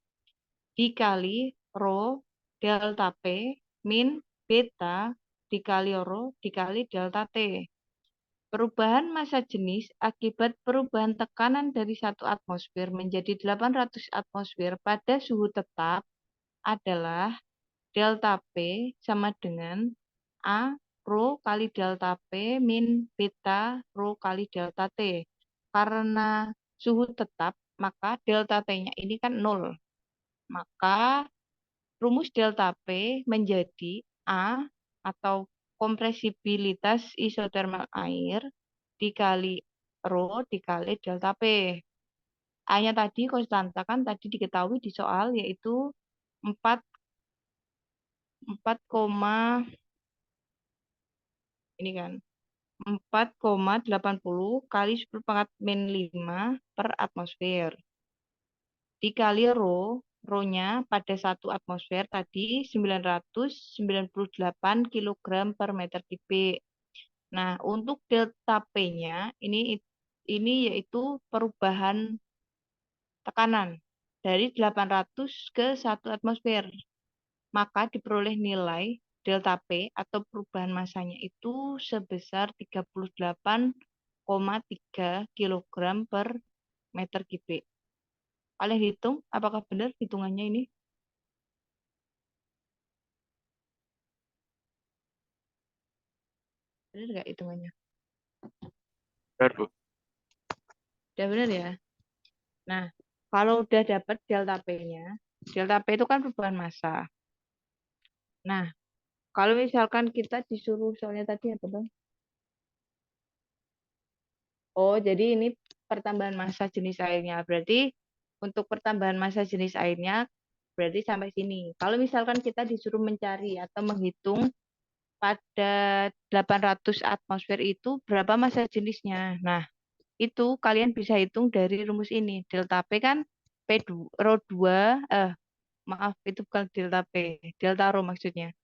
dikali rho delta P min beta dikali rho dikali delta T. Perubahan massa jenis akibat perubahan tekanan dari 1 atmosfer menjadi 800 atmosfer pada suhu tetap adalah delta P sama dengan A rho kali delta P min beta rho kali delta T. Karena suhu tetap, maka delta T-nya ini kan 0. Maka rumus delta P menjadi A atau kompresibilitas isotermal air dikali rho dikali delta P. A-nya tadi konstanta kan tadi diketahui di soal, yaitu 4, ini kan 4,80 kali 10⁻⁵ per atmosfer. Dikali rho-nya pada 1 atmosfer tadi 998 kg per meter kubik. Nah, untuk delta P-nya ini yaitu perubahan tekanan dari 800 ke 1 atmosfer. Maka diperoleh nilai delta P atau perubahan massanya itu sebesar 38,3 kg per meter kubik. Kalian hitung apakah benar hitungannya ini? Benar nggak hitungannya? Benar, Bu. Udah benar ya? Nah, kalau udah dapat delta P-nya, delta P itu kan perubahan massa. Nah, kalau misalkan kita disuruh soalnya tadi apa Bang? Oh, jadi ini pertambahan massa jenis airnya. Berarti untuk pertambahan massa jenis airnya berarti sampai sini. Kalau misalkan kita disuruh mencari atau menghitung pada 800 atmosfer itu berapa massa jenisnya. Nah, itu kalian bisa hitung dari rumus ini. Delta P kan P2, rho 2, maaf itu bukan delta P, delta rho maksudnya.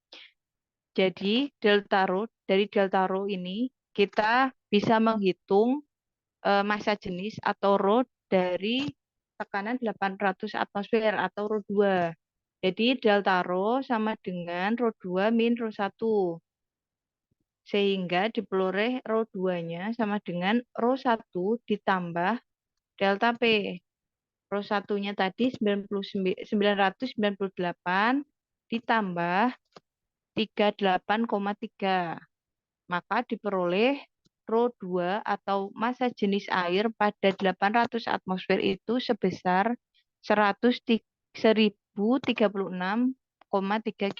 Jadi dari delta rho ini kita bisa menghitung massa jenis atau rho dari tekanan 800 atmosfer atau rho 2. Jadi delta rho sama dengan rho 2 min rho 1. Sehingga diperoleh rho 2-nya sama dengan rho 1 ditambah delta P. Rho 1-nya tadi 998 ditambah 38,3. Maka diperoleh rho 2 atau massa jenis air pada 800 atmosfer itu sebesar 1036,3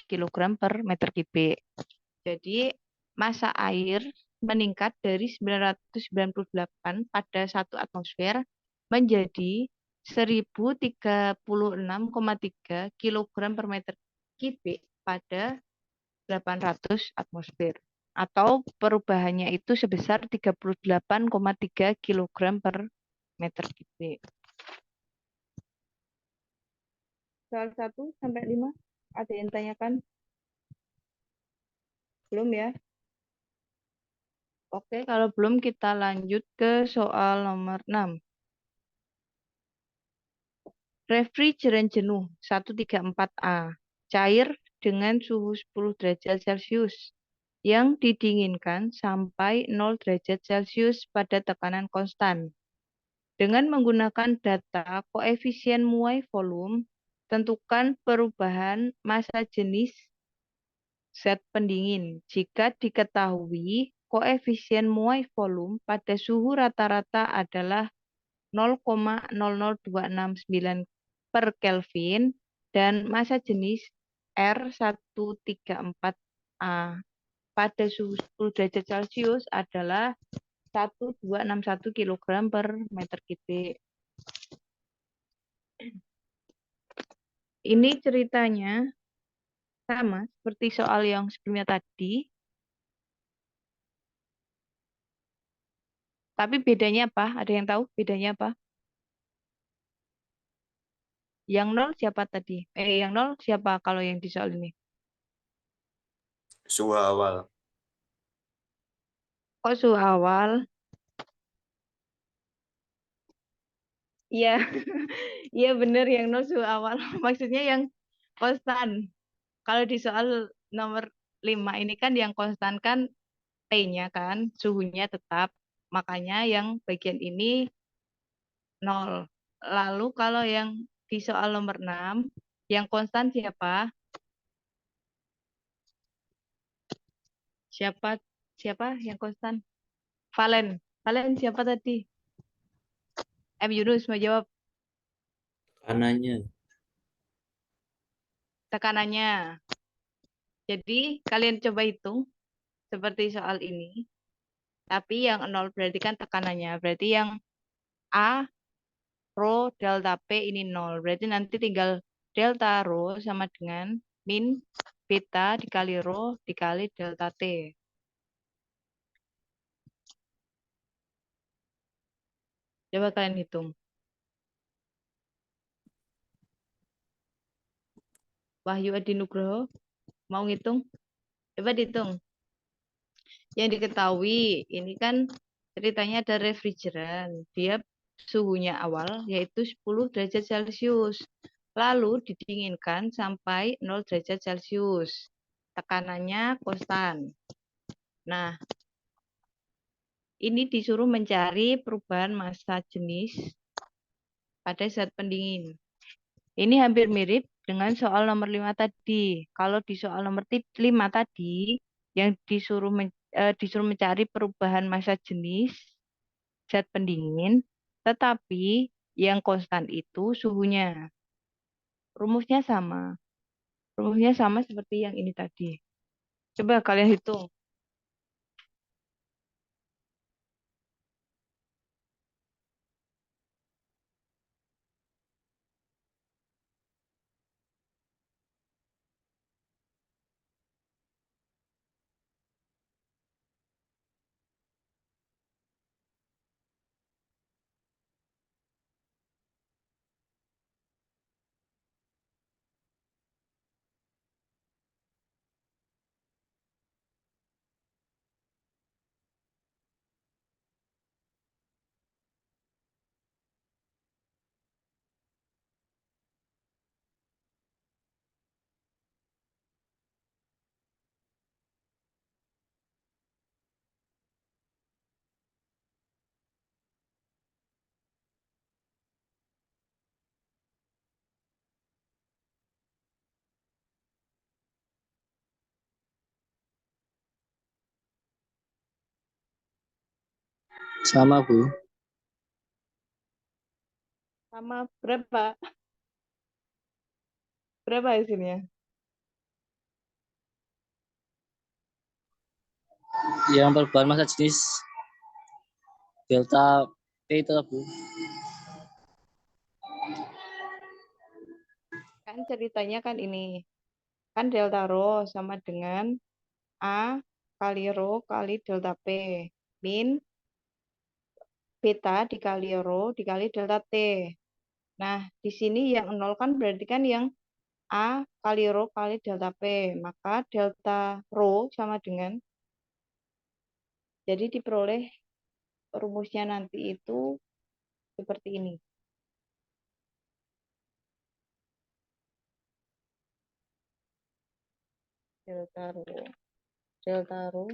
kg per meter kubik. Jadi massa air meningkat dari 998 pada 1 atmosfer menjadi 1036,3 kilogram per meter kubik pada 800 atmosfer. Atau perubahannya itu sebesar 38,3 kilogram per meter kubik. Soal 1 sampai 5 ada yang tanyakan? Belum ya? Oke, kalau belum kita lanjut ke soal nomor 6. Refrigeran jenuh 134A, cair dengan suhu 10 derajat Celcius yang didinginkan sampai 0 derajat Celcius pada tekanan konstan. Dengan menggunakan data koefisien muai volume, tentukan perubahan massa jenis zat pendingin. Jika diketahui koefisien muai volume pada suhu rata-rata adalah 0,00269 per Kelvin dan massa jenis R134A pada suhu 10 derajat Celcius adalah 1261 kg per meter kubik. Ini ceritanya sama seperti soal yang sebelumnya tadi. Tapi bedanya apa? Ada yang tahu bedanya apa? Yang 0 siapa tadi? Yang 0 siapa kalau yang di soal ini? Suhu awal. Kok suhu awal? Iya, iya bener yang 0 suhu awal. Maksudnya yang konstan. Kalau di soal nomor 5 ini kan yang konstan kan T-nya kan, suhunya tetap. Makanya yang bagian ini 0. Lalu kalau yang di soal nomor 6, yang konstan siapa? Siapa siapa yang konstan? Valen. Valen siapa tadi? Yunus mau jawab. Kanannya. Tekanannya. Jadi kalian coba hitung seperti soal ini. Tapi yang 0 berarti kan tekanannya. Berarti yang A, rho, delta P ini 0. Berarti nanti tinggal delta rho sama dengan min beta dikali rho dikali delta T. Coba kalian hitung. Wahyu Adi Nugroho mau ngitung? Coba dihitung. Yang diketahui ini kan ceritanya ada refrigeran. Dia suhunya awal yaitu 10 derajat Celcius. Lalu didinginkan sampai 0 derajat Celcius. Tekanannya konstan. Nah, ini disuruh mencari perubahan massa jenis pada zat pendingin. Ini hampir mirip dengan soal nomor 5 tadi. Kalau di soal nomor 5 tadi, yang disuruh mencari perubahan massa jenis zat pendingin, tetapi yang konstan itu suhunya. Rumusnya sama. Rumusnya sama seperti yang ini tadi. Coba kalian hitung. Sama, Bu. Sama berapa? Berapa hasilnya? Yang perubahan massa jenis delta P itu Bu. Kan ceritanya kan ini. Kan delta rho sama dengan A kali rho kali delta P. Min beta dikali rho dikali delta T. Nah, di sini yang 0 kan berarti kan yang A kali rho kali delta P. Maka delta rho sama dengan, jadi diperoleh rumusnya nanti itu seperti ini. Delta rho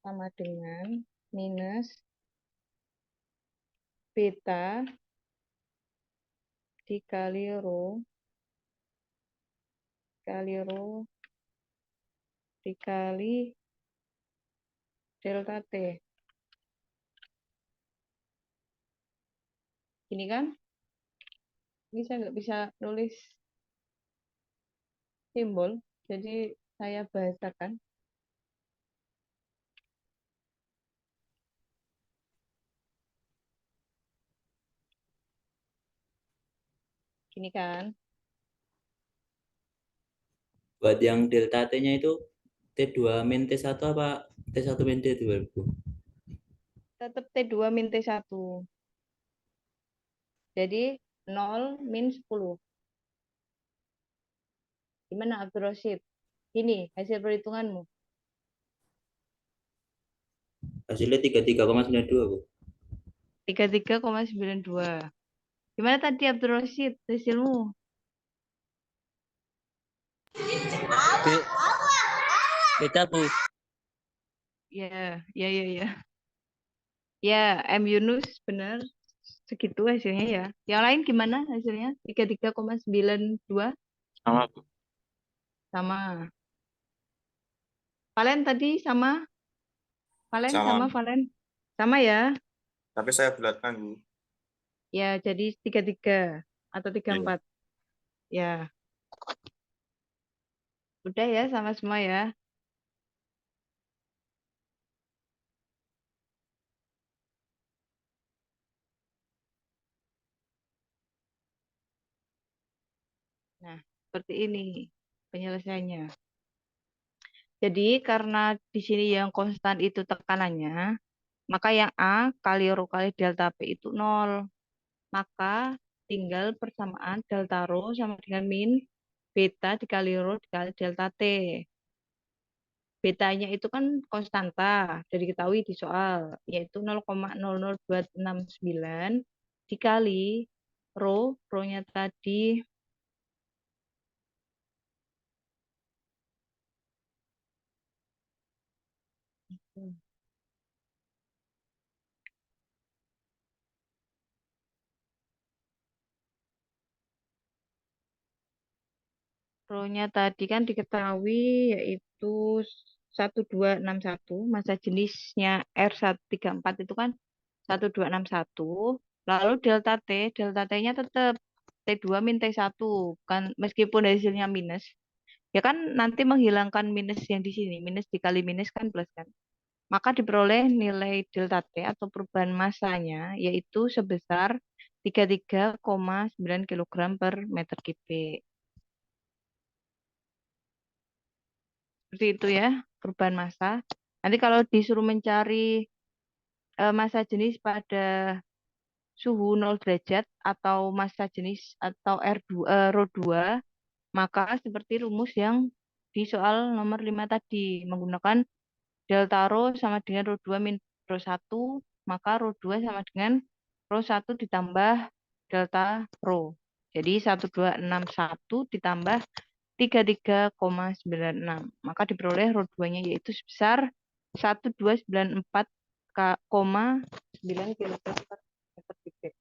sama dengan minus beta dikali rho dikali delta T. Ini kan? Ini saya nggak bisa nulis simbol, jadi saya bahasakan. Gini kan? Buat yang delta T-nya itu T2 min T1 apa T1 min T2, Bu? Tetap T2 min T1. Jadi 0 min 10. Gimana Abdurrashid? Ini hasil perhitunganmu. Hasilnya 33,92, Bu. 33,92. Gimana tadi Abdurrashid hasilmu? Beda Bu. Ya, ya, ya, ya. Ya, M Yunus benar. Segitu hasilnya ya. Yang lain gimana hasilnya? 33,92 Sama, Bu. sama. Valen tadi sama? Valen sama Sama, Valen? Sama ya? tapi saya bulatkan, Bu. Ya, jadi 33 atau Iya. 34. Ya, udah ya sama semua ya. Nah, seperti ini penyelesaiannya. Jadi karena di sini yang konstan itu tekanannya, maka yang A kali rho kali delta P itu 0. Maka tinggal persamaan delta rho sama dengan min beta dikali rho dikali delta T. Betanya itu kan konstanta, dari diketahui di soal, yaitu 0,00269 dikali rho-nya tadi rho-nya tadi kan diketahui yaitu 1261, massa jenisnya R134 itu kan 1261. Lalu delta T-nya tetap T2 min T1, kan meskipun hasilnya minus. Ya kan nanti menghilangkan minus yang di sini, minus dikali minus kan plus kan. Maka diperoleh nilai delta T atau perubahan massanya yaitu sebesar 33,9 kg per meter kubik. Seperti itu ya, perubahan massa. Nanti kalau disuruh mencari massa jenis pada suhu 0 derajat atau massa jenis atau ρ2, maka seperti rumus yang di soal nomor 5 tadi, menggunakan delta rho sama dengan ρ2 min ρ1, maka ρ2 sama dengan ρ1 ditambah delta rho. Jadi 1261 ditambah 33,96. Maka diperoleh ρ2-nya yaitu sebesar 1294,9 kg per meter kubik.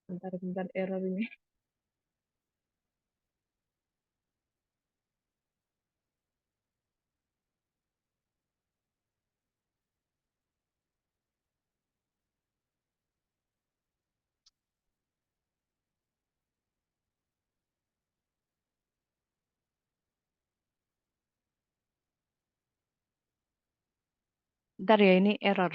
Bentar error ini. Ntar ya ini error.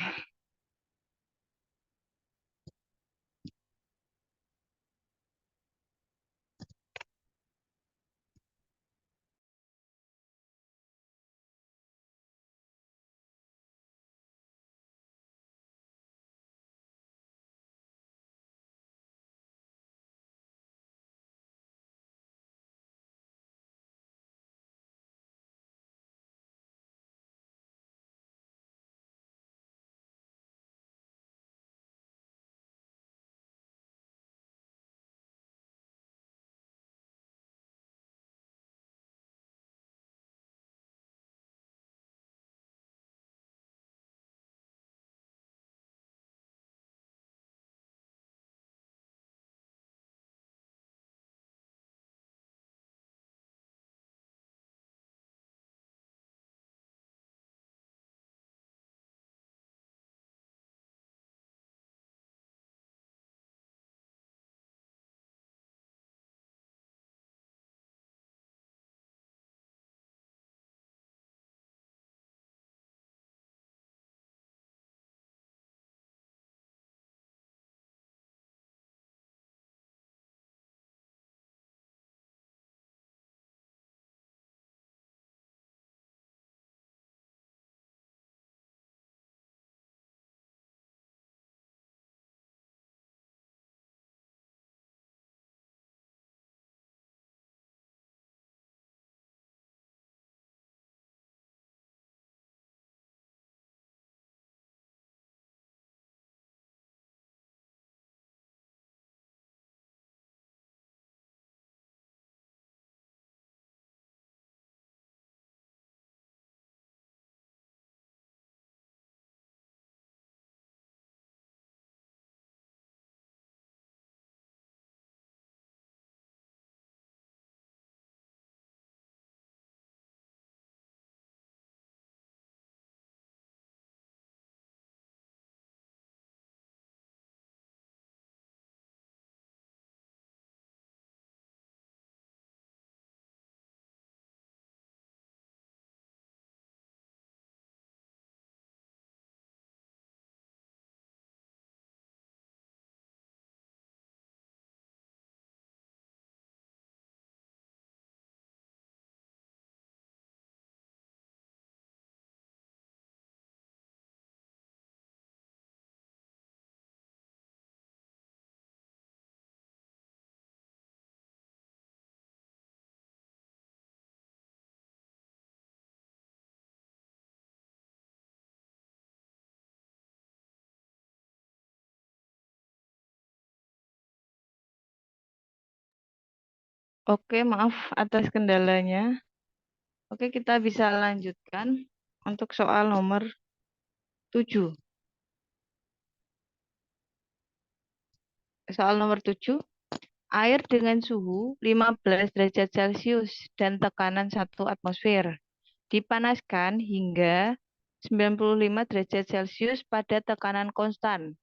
Oke, maaf atas kendalanya. Oke, kita bisa lanjutkan untuk soal nomor 7. Soal nomor 7, air dengan suhu 15 derajat Celcius dan tekanan 1 atmosfer dipanaskan hingga 95 derajat Celcius pada tekanan konstan.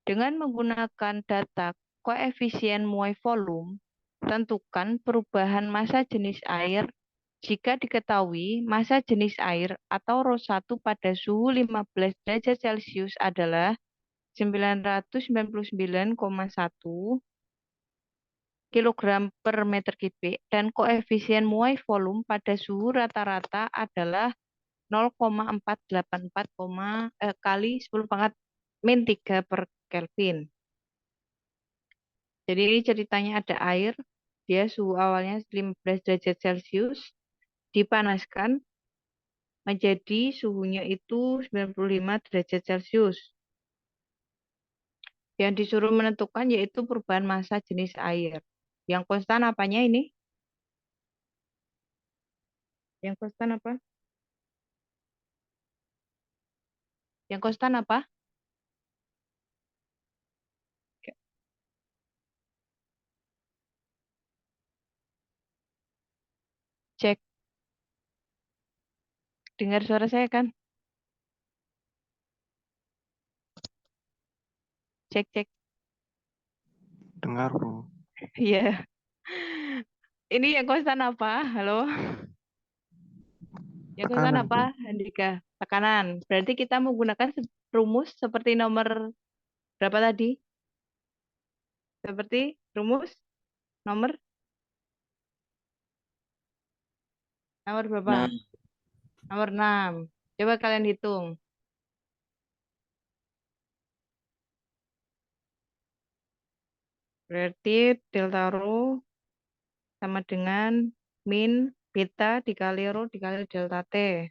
Dengan menggunakan data koefisien muai volume, tentukan perubahan massa jenis air jika diketahui massa jenis air atau ρ1 pada suhu 15 derajat Celcius adalah 999,1 kilogram per meter kubik dan koefisien muai volume pada suhu rata-rata adalah 0,484 kali 10 pangkat min 3 per Kelvin. Jadi ini ceritanya ada air, dia suhu awalnya 15 derajat Celcius, dipanaskan menjadi suhunya itu 95 derajat Celcius. Yang disuruh menentukan yaitu perubahan massa jenis air. Yang konstan apanya ini? Yang konstan apa? Yang konstan apa? Cek. Dengar suara saya kan? Cek, cek. Dengar, Bu. Iya. Ini yang konstan apa? Halo? Yang kelihatan Tekanan, apa, Handika? Tekanan. Berarti kita menggunakan rumus seperti nomor berapa tadi? Seperti rumus nomor nomor berapa? Nah, Nomor 6. Coba kalian hitung. Berarti delta rho sama dengan min beta dikali rho dikali delta T.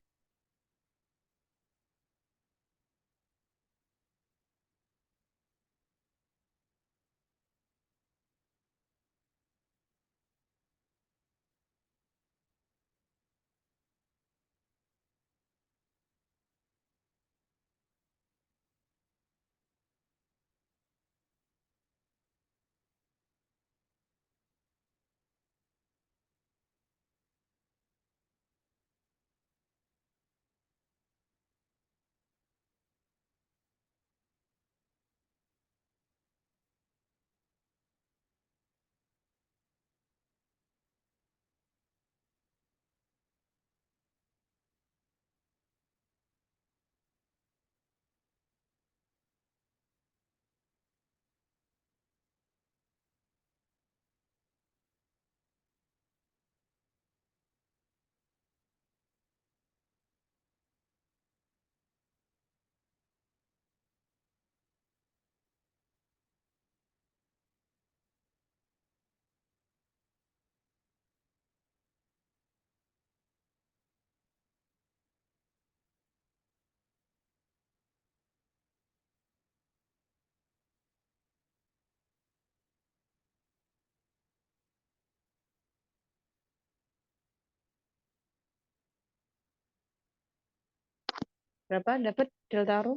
Berapa dapat delta rho?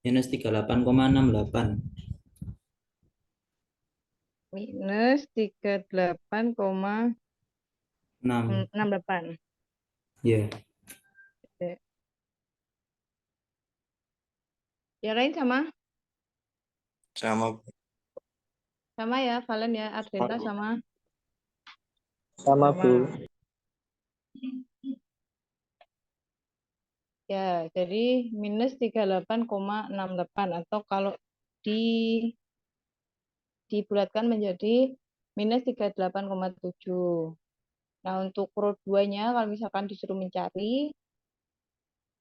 minus 38,68. Minus 38,68. 6. Ya. Oke. Yang lain sama? Sama. Sama ya, Valen ya, Ardenta sama. Sama, Bu. Ya, jadi minus 38,68 atau kalau di dibulatkan menjadi minus 38,7. Nah, untuk rho 2-nya kalau misalkan disuruh mencari,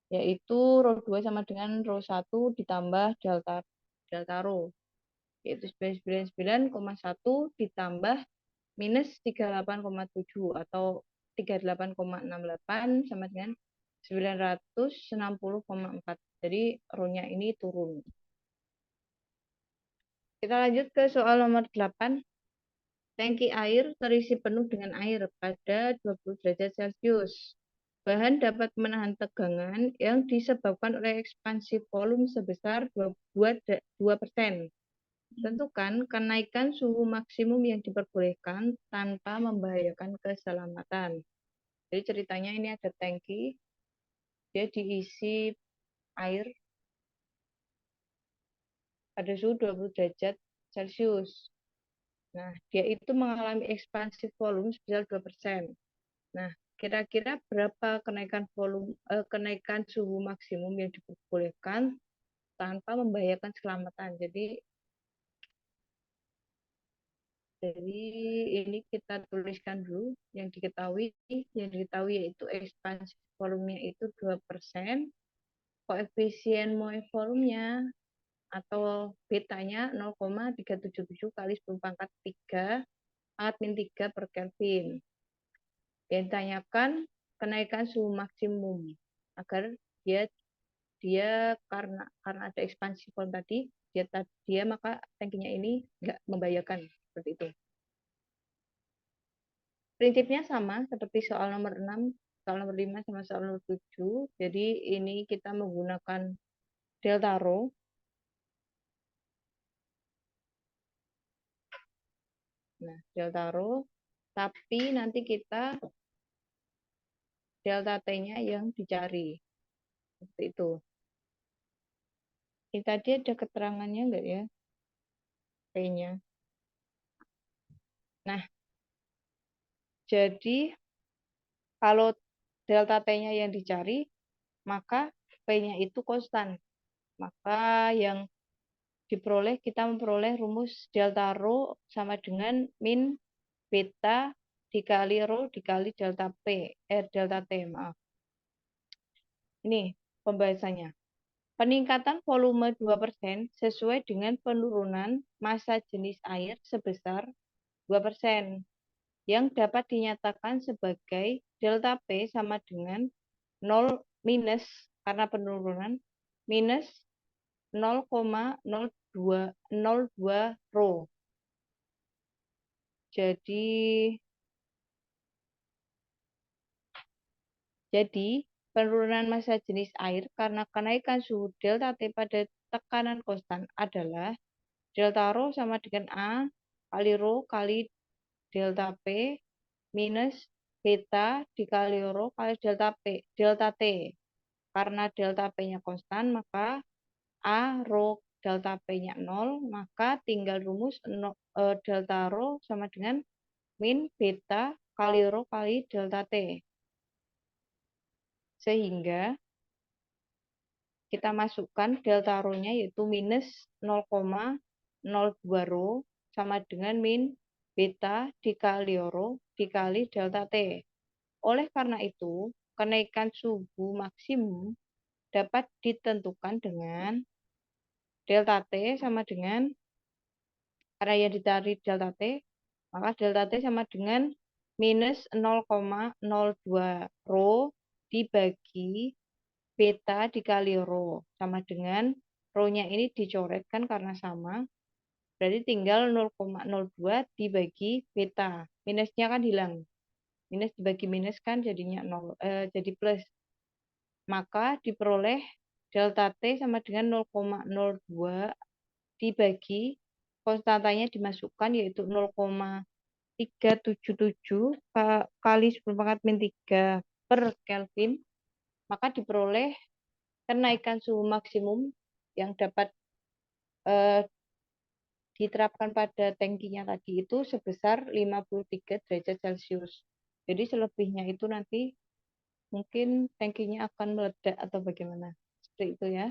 yaitu rho 2 sama dengan rho 1 ditambah delta delta rho, yaitu 99,1 ditambah minus 38,7 atau 38,68 sama dengan 960,4. Jadi rho-nya ini turun. Kita lanjut ke soal nomor 8. Tangki air terisi penuh dengan air pada 20 derajat Celcius. Bahan dapat menahan tegangan yang disebabkan oleh ekspansi volume sebesar 2%. Tentukan kenaikan suhu maksimum yang diperbolehkan tanpa membahayakan keselamatan. Jadi ceritanya ini ada tangki, dia diisi air pada suhu 20 derajat Celcius. Nah, dia itu mengalami ekspansi volume sebesar 2%. Nah, kira-kira berapa kenaikan suhu maksimum yang diperbolehkan tanpa membahayakan keselamatan. Jadi ini kita tuliskan dulu yang diketahui yaitu ekspansi volumenya itu 2%, koefisien Moe volumenya atau betanya 0,377 kali 10 pangkat 3 pangkat min 3 per Kelvin. Yang ditanyakan kenaikan suhu maksimum agar dia karena ada ekspansi volume tadi dia maka tangkinya ini nggak membahayakan seperti itu. Prinsipnya sama seperti soal nomor 6, soal nomor 5 sama soal nomor 7. Jadi ini kita menggunakan delta rho. Nah, delta rho, tapi nanti kita delta T-nya yang dicari. Seperti itu. Ini tadi ada keterangannya enggak ya? P-nya. Nah, jadi kalau delta T-nya yang dicari, maka P-nya itu konstan. Maka yang kita memperoleh rumus delta rho sama dengan min beta dikali rho dikali delta delta T, maaf. Ini pembahasannya. Peningkatan volume 2% sesuai dengan penurunan massa jenis air sebesar 2%, yang dapat dinyatakan sebagai delta P sama dengan 0 minus, karena penurunan, minus 0,02 rho. Jadi penurunan massa jenis air karena kenaikan suhu delta T pada tekanan konstan adalah delta rho sama dengan A kali rho kali delta P minus beta dikali rho kali delta T. Karena delta P-nya konstan, maka A rho delta P-nya 0, maka tinggal rumus delta rho sama dengan min beta kali rho kali delta T. Sehingga kita masukkan delta rho-nya yaitu minus 0,02 rho sama dengan min beta dikali rho dikali delta T. Oleh karena itu, kenaikan suhu maksimum dapat ditentukan dengan delta T sama dengan, karena yang dicari delta T, maka delta T sama dengan minus 0,02 rho dibagi beta dikali rho. Sama dengan rho-nya ini dicoretkan karena sama. Berarti tinggal 0,02 dibagi beta. Minusnya kan hilang. Minus dibagi minus kan jadinya 0, jadi plus. Maka diperoleh delta T sama dengan 0,02 dibagi konstantanya dimasukkan yaitu 0,377 kali 10⁻³ per Kelvin, maka diperoleh kenaikan suhu maksimum yang dapat diterapkan pada tangkinya tadi itu sebesar 53 derajat Celcius. Jadi selebihnya itu nanti mungkin tangkinya akan meledak atau bagaimana. Seperti itu ya.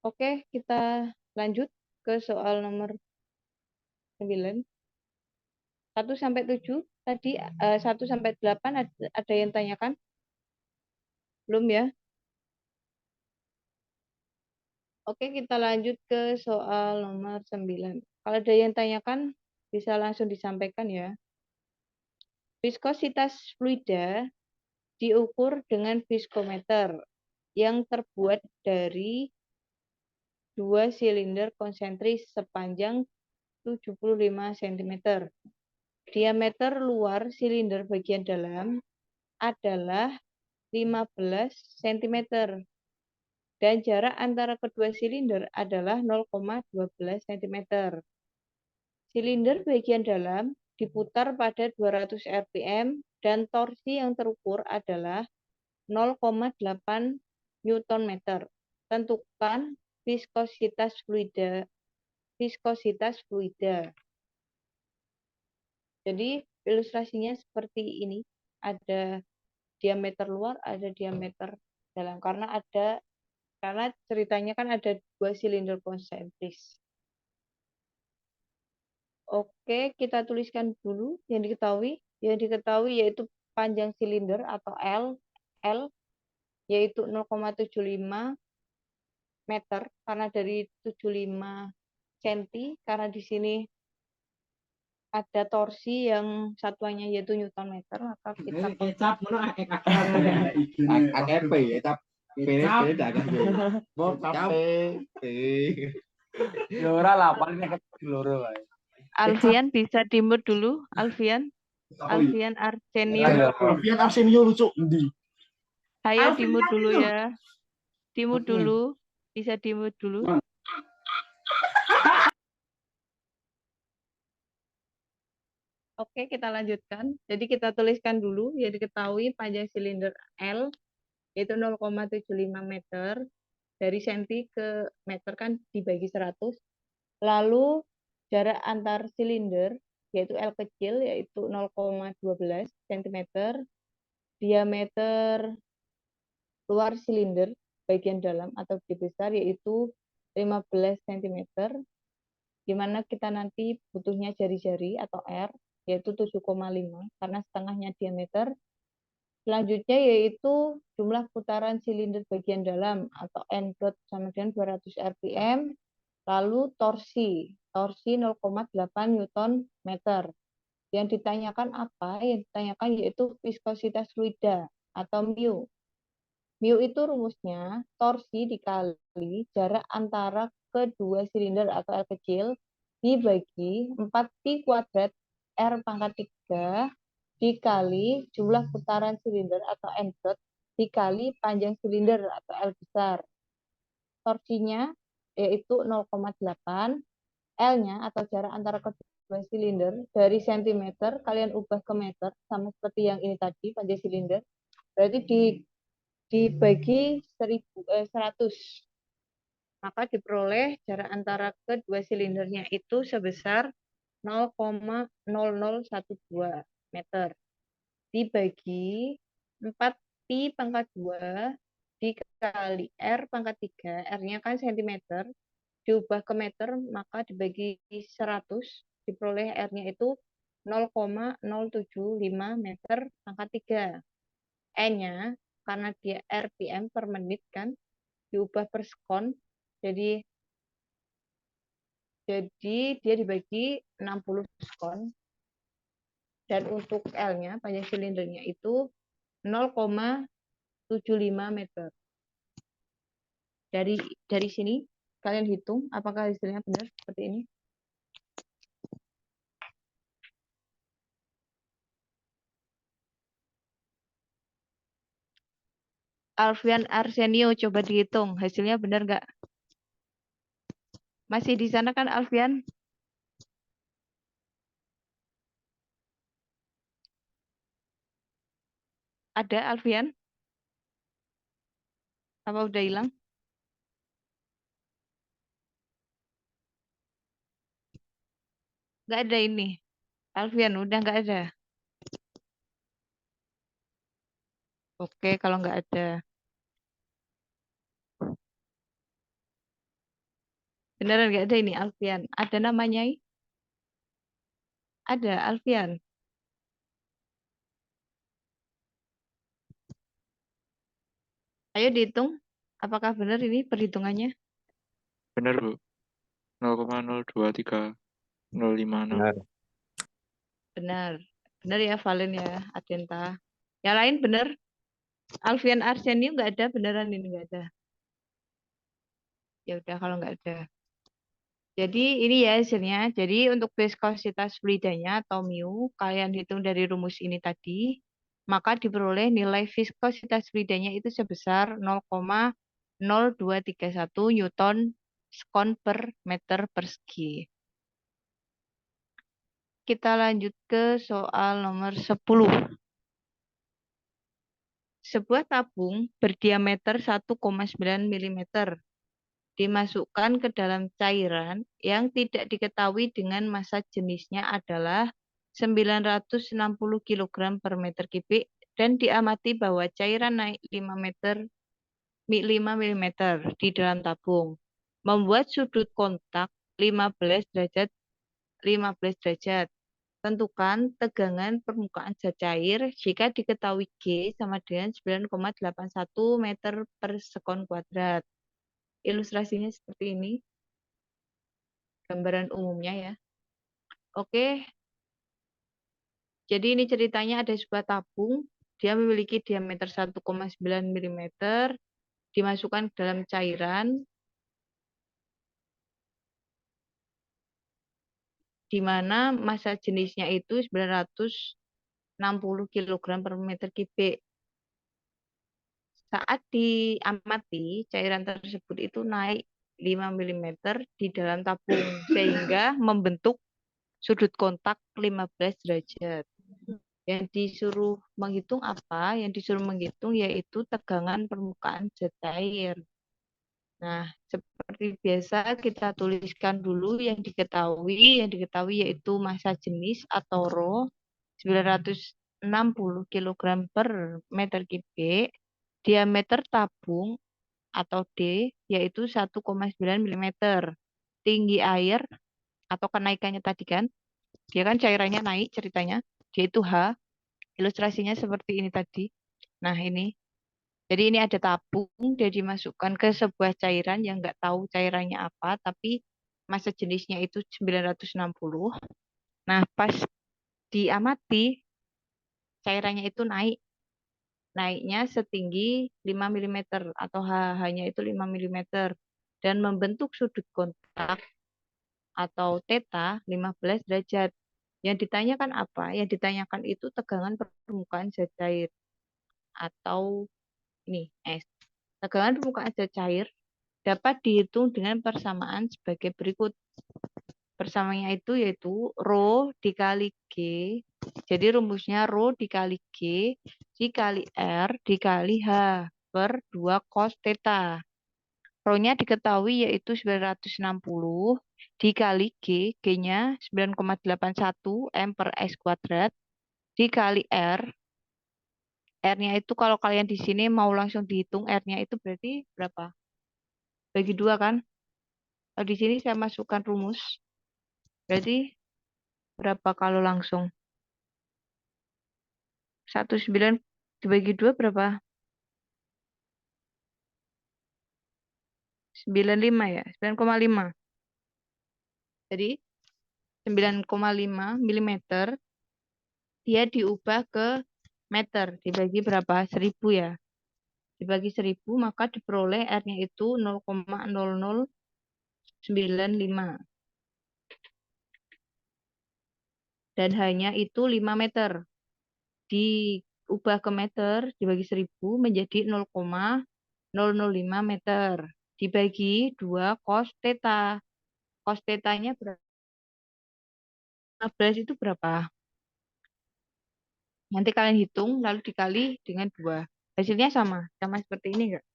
Oke, kita lanjut ke soal nomor 9. 1 sampai 7 tadi 1 sampai 8 ada yang tanyakan? Belum ya? Oke, kita lanjut ke soal nomor 9. Kalau ada yang tanyakan bisa langsung disampaikan ya. Viskositas fluida diukur dengan viskometer yang terbuat dari 2 silinder konsentris sepanjang 75 cm. Diameter luar silinder bagian dalam adalah 15 cm dan jarak antara kedua silinder adalah 0,12 cm. Silinder bagian dalam diputar pada 200 rpm dan torsi yang terukur adalah 0,8 Nm. Tentukan viskositas fluida. Jadi ilustrasinya seperti ini. Ada diameter luar, ada diameter dalam. Karena ceritanya kan ada 2 silinder konsentris. Oke, kita tuliskan dulu yang diketahui. Yang diketahui yaitu panjang silinder atau L yaitu 0,75 meter karena dari 75 cm, karena di sini ada torsi yang satuannya yaitu Newton meter, maka kita Pene dak kan gue. Mau kape. Capek. Ya ora lah, paling nek loro wae. Alfian bisa di-mute dulu. Alfian Arsenio. Alfian Arsenio lucu endi? Ayo di-mute dulu ya. Di-mute dulu. Bisa di-mute dulu. Oke, kita lanjutkan. Jadi kita tuliskan dulu, ya diketahui panjang silinder L yaitu 0,75 meter. Dari senti ke meter kan dibagi 100. Lalu jarak antar silinder yaitu L kecil yaitu 0,12 cm. Diameter luar silinder bagian dalam atau D besar yaitu 15 cm. Di mana kita nanti butuhnya jari-jari atau R yaitu 7,5 karena setengahnya diameter. Selanjutnya yaitu jumlah putaran silinder bagian dalam atau N dot sama dengan 200 rpm. Lalu torsi 0,8 Newton meter. Yang ditanyakan apa? Yang ditanyakan yaitu viskositas fluida atau mu. Mu itu rumusnya torsi dikali jarak antara kedua silinder atau L kecil dibagi 4pi kuadrat R pangkat 3 dikali jumlah putaran silinder atau N dot dikali panjang silinder atau L besar. Torsinya yaitu 0,8, L-nya atau jarak antara kedua silinder dari sentimeter kalian ubah ke meter sama seperti yang ini tadi panjang silinder. Berarti dibagi 100. Maka diperoleh jarak antara kedua silindernya itu sebesar 0,0012 meter dibagi 4pi pangkat 2 dikali R pangkat 3, R-nya kan cm, diubah ke meter, maka dibagi 100, diperoleh R-nya itu 0,075 meter pangkat 3. N-nya, karena dia RPM per menit kan, diubah per sekon, jadi dia dibagi 60 sekon. Dan untuk L-nya, panjang silindernya itu 0,75 meter. Dari sini kalian hitung apakah hasilnya benar seperti ini. Alfian Arsenio coba dihitung hasilnya benar nggak? Masih di sana kan Alfian? Ada Alfian? Apa udah hilang? Nggak ada ini. Alfian udah nggak ada. Oke, kalau nggak ada. Beneran nggak ada ini Alfian. Ada namanya? Ada Alfian. Ayo dihitung. Apakah benar ini perhitungannya? Benar, Bu. 0,023056. Benar. Benar. Benar ya Valen ya, Adenta. Yang lain benar? Alfian Arsenio nggak ada, beneran ini nggak ada. Ya udah kalau nggak ada. Jadi ini ya hasilnya. Jadi untuk viskositas fluidanya atau mu, kalian hitung dari rumus ini tadi, maka diperoleh nilai viskositas fluidanya itu sebesar 0,0231 Newton sekon per meter persegi. Kita lanjut ke soal nomor 10. Sebuah tabung berdiameter 1,9 mm dimasukkan ke dalam cairan yang tidak diketahui dengan massa jenisnya adalah 960 kg per meter kubik dan diamati bahwa cairan naik 5 mm di dalam tabung. Membuat sudut kontak 15 derajat. Tentukan tegangan permukaan zat cair jika diketahui G sama dengan 9,81 meter per sekon kuadrat. Ilustrasinya seperti ini. Gambaran umumnya ya. Oke. Jadi ini ceritanya ada sebuah tabung. Dia memiliki diameter 1,9 mm dimasukkan ke dalam cairan, di mana massa jenisnya itu 960 kg per meter kubik. Saat diamati, cairan tersebut itu naik 5 mm di dalam tabung, sehingga membentuk sudut kontak 15 derajat. Yang disuruh menghitung apa? Yang disuruh menghitung yaitu tegangan permukaan zat cair. Nah, seperti biasa kita tuliskan dulu yang diketahui. Yang diketahui yaitu massa jenis atau Rho 960 kg per meter kubik. Diameter tabung atau D yaitu 1,9 mm. Tinggi air atau kenaikannya tadi kan, dia kan cairannya naik ceritanya, yaitu H. Ilustrasinya seperti ini tadi. Nah ini, jadi ini ada tabung, dia dimasukkan ke sebuah cairan yang nggak tahu cairannya apa, tapi massa jenisnya itu 960. Nah pas diamati, cairannya itu naiknya setinggi 5 mm atau HH-nya itu 5 mm dan membentuk sudut kontak atau θ 15 derajat. Yang ditanyakan apa? Yang ditanyakan itu tegangan permukaan zat cair atau ini S. Tegangan permukaan zat cair dapat dihitung dengan persamaan sebagai berikut. Persamaannya itu yaitu Rho dikali G. Jadi rumusnya Rho dikali G dikali R dikali H per 2 cos θ. Rho-nya diketahui yaitu 960 dikali G, G-nya 9,81 M per S kuadrat dikali R. R-nya itu kalau kalian di sini mau langsung dihitung R-nya itu berarti berapa? Bagi 2 kan? Kalau di sini saya masukkan rumus. Berarti berapa kalau langsung? 19 dibagi 2 berapa? 95 ya? 9,5. Jadi 9,5 mm dia diubah ke meter. Dibagi berapa? 1000 ya? Dibagi 1000 maka diperoleh R-nya itu 0,0095. Dan hanya itu 5 meter. Diubah ke meter, dibagi 1000 menjadi 0,005 meter. Dibagi 2 cos θ. Cos θ-nya berapa? 15 itu berapa? Nanti kalian hitung, lalu dikali dengan 2. Hasilnya sama seperti ini enggak?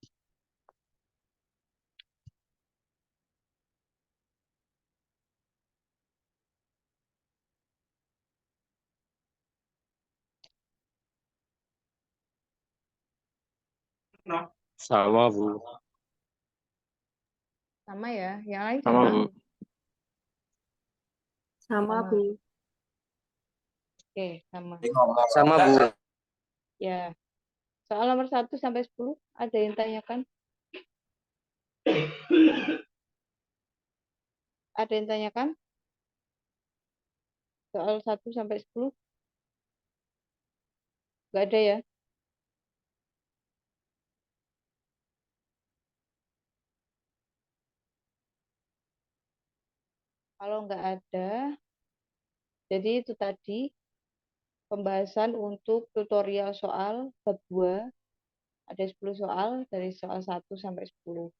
Sama, Bu. Sama ya? Yang lain Sama, sama? Bu. Sama, Sama. Bu. Oke, sama. Sama, Bu. Ya. Soal nomor 1 sampai 10 ada yang tanyakan? Ada yang tanyakan? Soal 1 sampai 10? Enggak ada ya? Kalau enggak ada, jadi itu tadi pembahasan untuk tutorial soal bab 2. Ada 10 soal dari soal 1 sampai 10.